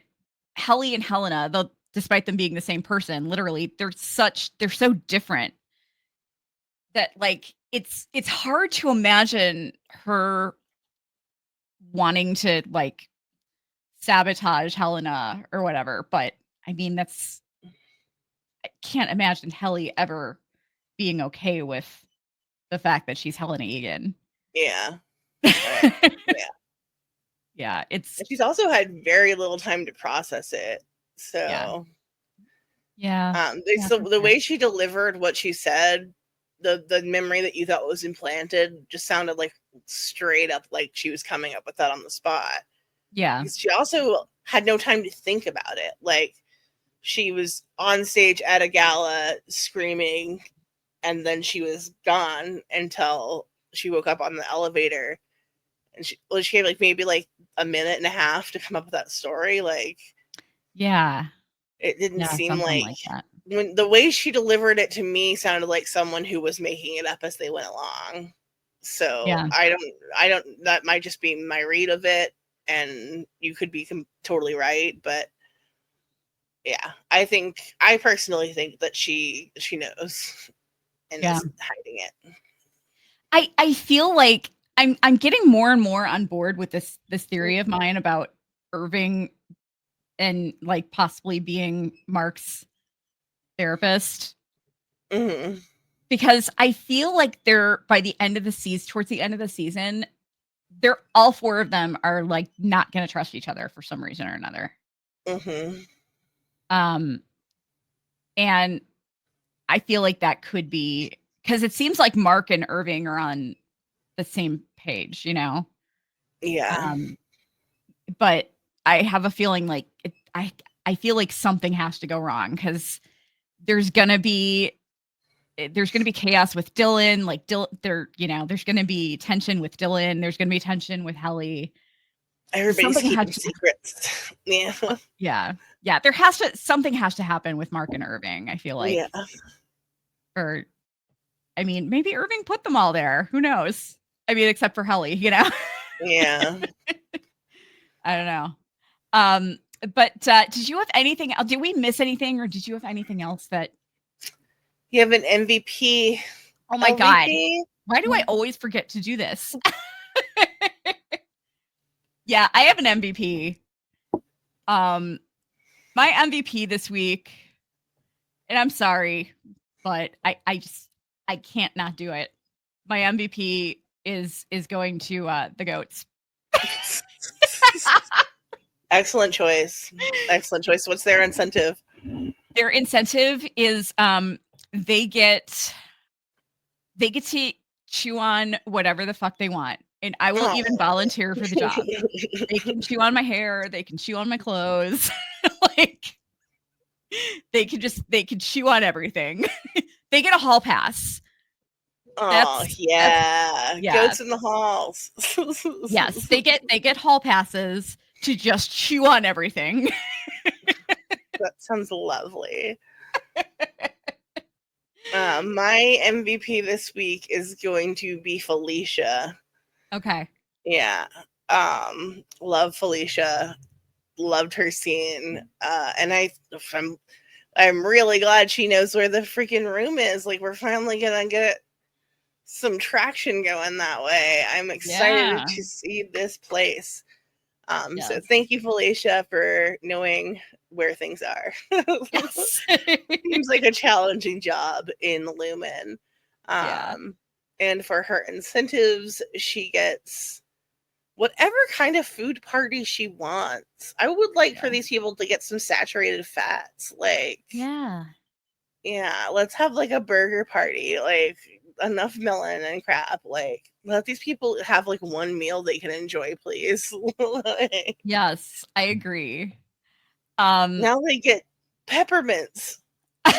[SPEAKER 1] Helly and Helena, though, despite them being the same person, literally, they're so different that like it's hard to imagine her wanting to like sabotage Helena or whatever. But I mean, I can't imagine Helly ever being okay with the fact that she's Helena Egan.
[SPEAKER 2] Yeah. Yeah.
[SPEAKER 1] Yeah, it's
[SPEAKER 2] And she's also had very little time to process it.
[SPEAKER 1] yeah.
[SPEAKER 2] So
[SPEAKER 1] Yeah. Yeah, for
[SPEAKER 2] the
[SPEAKER 1] sure.
[SPEAKER 2] way she delivered what she said, the memory that you thought was implanted just sounded like straight up like she was coming up with that on the spot.
[SPEAKER 1] Yeah.
[SPEAKER 2] Because she also had no time to think about it. Like, she was on stage at a gala screaming, and then she was gone until she woke up on the elevator. And she had like maybe like a minute and a half to come up with that story. Like,
[SPEAKER 1] Yeah.
[SPEAKER 2] it didn't
[SPEAKER 1] Yeah,
[SPEAKER 2] seem
[SPEAKER 1] something
[SPEAKER 2] like,
[SPEAKER 1] like that.
[SPEAKER 2] when the way she delivered it to me sounded like someone who was making it up as they went along. So
[SPEAKER 1] Yeah.
[SPEAKER 2] I don't, that might just be my read of it, and you could be totally right, but yeah, I personally think that she knows and
[SPEAKER 1] Yeah.
[SPEAKER 2] is hiding it.
[SPEAKER 1] I feel like I'm getting more and more on board with this theory of mine about Irving and like possibly being Mark's therapist,
[SPEAKER 2] Mm-hmm.
[SPEAKER 1] because I feel like they're by the end of the season, towards the end of the season, they're all four of them are like not going to trust each other for some reason or another.
[SPEAKER 2] Mm-hmm.
[SPEAKER 1] Um, and I feel like that could be because it seems like Mark and Irving are on the same page, you know.
[SPEAKER 2] Yeah.
[SPEAKER 1] Um, but I have a feeling like I feel like something has to go wrong because there's gonna be there's gonna be chaos with Dylan. Like there, you know, there's gonna be tension with Dylan. There's gonna be tension with Helly.
[SPEAKER 2] Everybody's
[SPEAKER 1] Something has
[SPEAKER 2] keeping
[SPEAKER 1] to,
[SPEAKER 2] secrets. Yeah.
[SPEAKER 1] yeah, yeah. There has to something has to happen with Mark and Irving. I feel
[SPEAKER 2] Yeah.
[SPEAKER 1] like, or I mean, maybe Irving put them all there. Who knows? I mean, except for Helly, you know.
[SPEAKER 2] Yeah.
[SPEAKER 1] I don't know. Um, but did you have anything else? Did we miss anything, or did you have anything else that?
[SPEAKER 2] You have an MVP.
[SPEAKER 1] Oh my god!
[SPEAKER 2] LVP.
[SPEAKER 1] Why do I always forget to do this? Yeah, I have an MVP. Um, my MVP this week, and I'm sorry, but I just I can't not do it. My MVP is going to the goats.
[SPEAKER 2] Excellent choice. Excellent choice. What's their incentive?
[SPEAKER 1] Their incentive is they get to chew on whatever the fuck they want. And I will
[SPEAKER 2] Oh.
[SPEAKER 1] even volunteer for the job. They can chew on my hair, they can chew on my clothes. Like they can chew on everything. They get a hall pass.
[SPEAKER 2] Oh
[SPEAKER 1] That's
[SPEAKER 2] yeah.
[SPEAKER 1] yeah.
[SPEAKER 2] Goats in the halls.
[SPEAKER 1] Yes, they get hall passes to just chew on everything.
[SPEAKER 2] That sounds lovely. My MVP this week is going to be Felicia.
[SPEAKER 1] Okay.
[SPEAKER 2] Yeah. Love Felicia. Loved her scene. And I'm really glad she knows where the freaking room is. Like, we're finally gonna get some traction going that way. I'm excited
[SPEAKER 1] Yeah.
[SPEAKER 2] to see this place. So
[SPEAKER 1] Yes.
[SPEAKER 2] thank you, Felicia, for knowing where things are.
[SPEAKER 1] Yes.
[SPEAKER 2] Seems like a challenging job in Lumen.
[SPEAKER 1] Yeah.
[SPEAKER 2] And for her incentives, she gets whatever kind of food party she wants. I would like for
[SPEAKER 1] Yeah.
[SPEAKER 2] these people to get some saturated fats. Like,
[SPEAKER 1] Yeah.
[SPEAKER 2] yeah, let's have like a burger party. Like, enough melon and crap. Like, let these people have like one meal they can enjoy, please. Like,
[SPEAKER 1] Yes, I agree.
[SPEAKER 2] now they get peppermints.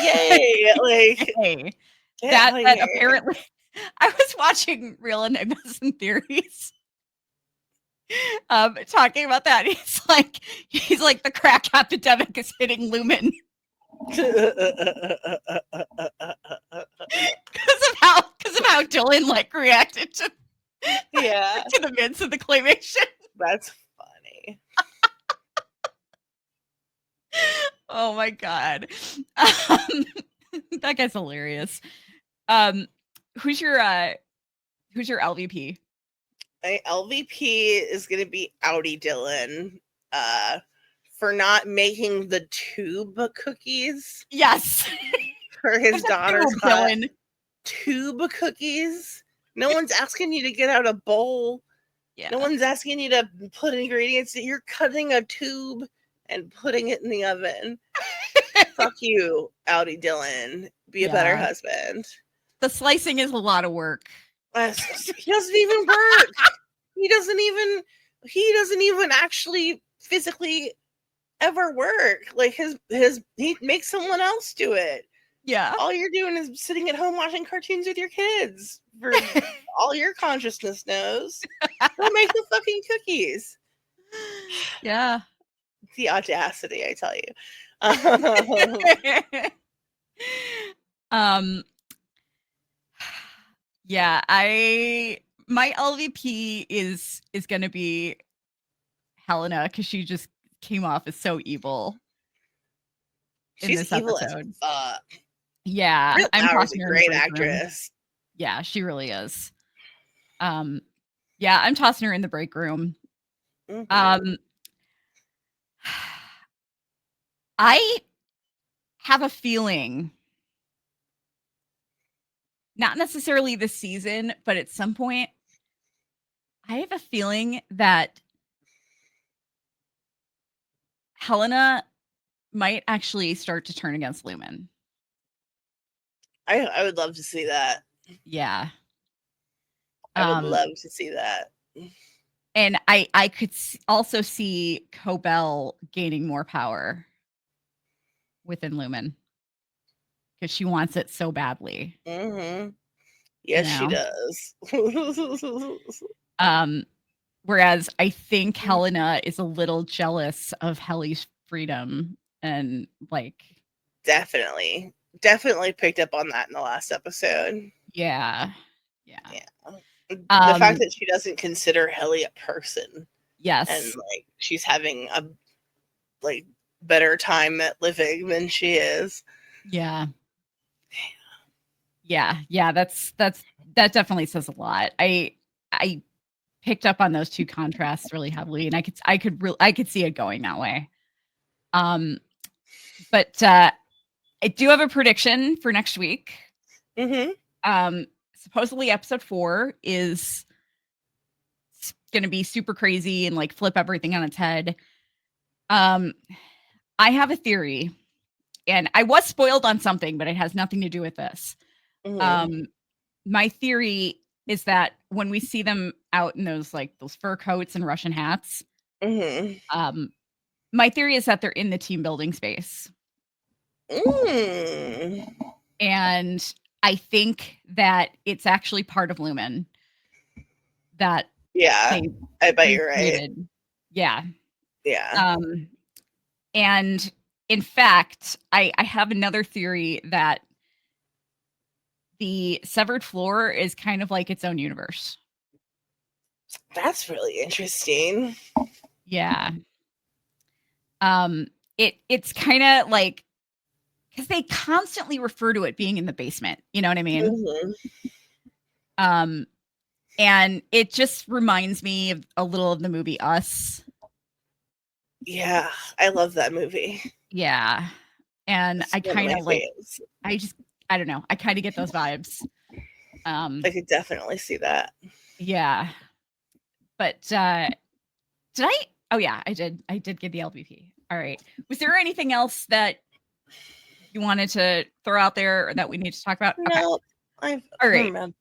[SPEAKER 2] Yay! Like,
[SPEAKER 1] Hey,
[SPEAKER 2] get
[SPEAKER 1] that
[SPEAKER 2] out of
[SPEAKER 1] that
[SPEAKER 2] here.
[SPEAKER 1] apparently I was watching Real Enigmas and Theories, talking about that. He's like the crack epidemic is hitting Lumen because of how Dylan like reacted to
[SPEAKER 2] Yeah,
[SPEAKER 1] the mints of the claymation.
[SPEAKER 2] that's funny.
[SPEAKER 1] Oh my god, um, that guy's hilarious. Um, who's your LVP?
[SPEAKER 2] My LVP is going to be Audi Dylan for not making the tube cookies
[SPEAKER 1] Yes,
[SPEAKER 2] for his
[SPEAKER 1] there's a
[SPEAKER 2] daughter's
[SPEAKER 1] tube,
[SPEAKER 2] class.
[SPEAKER 1] Dylan.
[SPEAKER 2] Tube cookies? No one's asking you to get out a bowl
[SPEAKER 1] Yeah.
[SPEAKER 2] No one's asking you to put ingredients. You're cutting a tube and putting it in the oven. Fuck you, Audi Dylan. Be a better husband.
[SPEAKER 1] The slicing is a lot of work.
[SPEAKER 2] He doesn't even work. He doesn't even actually physically ever work. Like he makes someone else do it.
[SPEAKER 1] Yeah.
[SPEAKER 2] All you're doing is sitting at home watching cartoons with your kids. For all your consciousness knows. Go make the fucking cookies.
[SPEAKER 1] Yeah.
[SPEAKER 2] The audacity, I tell you.
[SPEAKER 1] Yeah, my LVP is gonna be Helena because she just came off as so evil in
[SPEAKER 2] She's
[SPEAKER 1] this
[SPEAKER 2] evil
[SPEAKER 1] episode.
[SPEAKER 2] as fuck.
[SPEAKER 1] Yeah,
[SPEAKER 2] Britt
[SPEAKER 1] I'm
[SPEAKER 2] Lauer's
[SPEAKER 1] tossing
[SPEAKER 2] a
[SPEAKER 1] her in the
[SPEAKER 2] great
[SPEAKER 1] break room.
[SPEAKER 2] actress.
[SPEAKER 1] Yeah, she really is. Yeah, I'm tossing her in the break room.
[SPEAKER 2] Mm-hmm.
[SPEAKER 1] I have a feeling, not necessarily this season, but at some point, I have a feeling that Helena might actually start to turn against Lumen.
[SPEAKER 2] I would love to see that.
[SPEAKER 1] Yeah.
[SPEAKER 2] I would love to see that.
[SPEAKER 1] And I could also see Cobel gaining more power within Lumen because she wants it so badly.
[SPEAKER 2] Mm-hmm. Yes, she does.
[SPEAKER 1] Whereas I think Helena is a little jealous of Helly's freedom and like
[SPEAKER 2] definitely picked up on that in the last episode.
[SPEAKER 1] Yeah.
[SPEAKER 2] The fact that she doesn't consider Helly a person.
[SPEAKER 1] Yes.
[SPEAKER 2] And like she's having a like better time at living than she is.
[SPEAKER 1] Yeah. That definitely says a lot. I picked up on those two contrasts really heavily, and I could see it going that way. But I do have a prediction for next week.
[SPEAKER 2] Mm-hmm.
[SPEAKER 1] Supposedly episode 4 is going to be super crazy and like flip everything on its head. I have a theory, and I was spoiled on something, but it has nothing to do with this. Mm-hmm. My theory is that when we see them out in those fur coats and Russian hats,
[SPEAKER 2] mm-hmm.
[SPEAKER 1] My theory is that they're in the team building space. And I think that it's actually part of Lumen. That
[SPEAKER 2] I bet you're right.
[SPEAKER 1] Yeah.
[SPEAKER 2] Yeah.
[SPEAKER 1] And in fact, I have another theory that the severed floor is kind of like its own universe.
[SPEAKER 2] That's really interesting.
[SPEAKER 1] Yeah. It's kind of like, because they constantly refer to it being in the basement. You know what I mean? Mm-hmm. And it just reminds me of a little of the movie Us.
[SPEAKER 2] Yeah, I love that movie.
[SPEAKER 1] Yeah. And I kind of I don't know. I kind of get those vibes.
[SPEAKER 2] I could definitely see that.
[SPEAKER 1] Yeah. But did I? Oh yeah, I did. I did get the LVP. All right. Was there anything else that you wanted to throw out there or that we need to talk about?
[SPEAKER 2] No.
[SPEAKER 1] Okay. All right.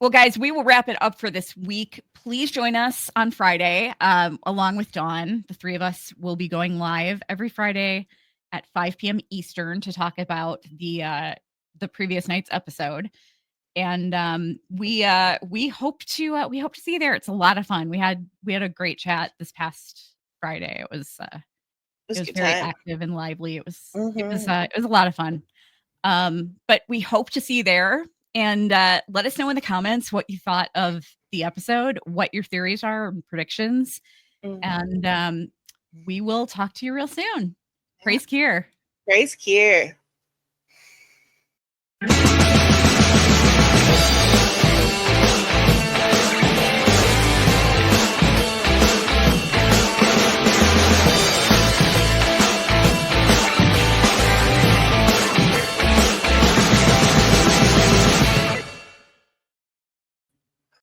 [SPEAKER 1] Well, guys, we will wrap it up for this week. Please join us on Friday, along with Dawn. The three of us will be going live every Friday at 5 p.m. Eastern to talk about the previous night's episode. And we hope to see you there. It's a lot of fun. We had a great chat this past Friday. It was very active and lively. It was a lot of fun. But we hope to see you there. And let us know in the comments what you thought of the episode, what your theories are and predictions. Mm-hmm. And we will talk to you real soon. Praise Kier.
[SPEAKER 2] Praise Kier.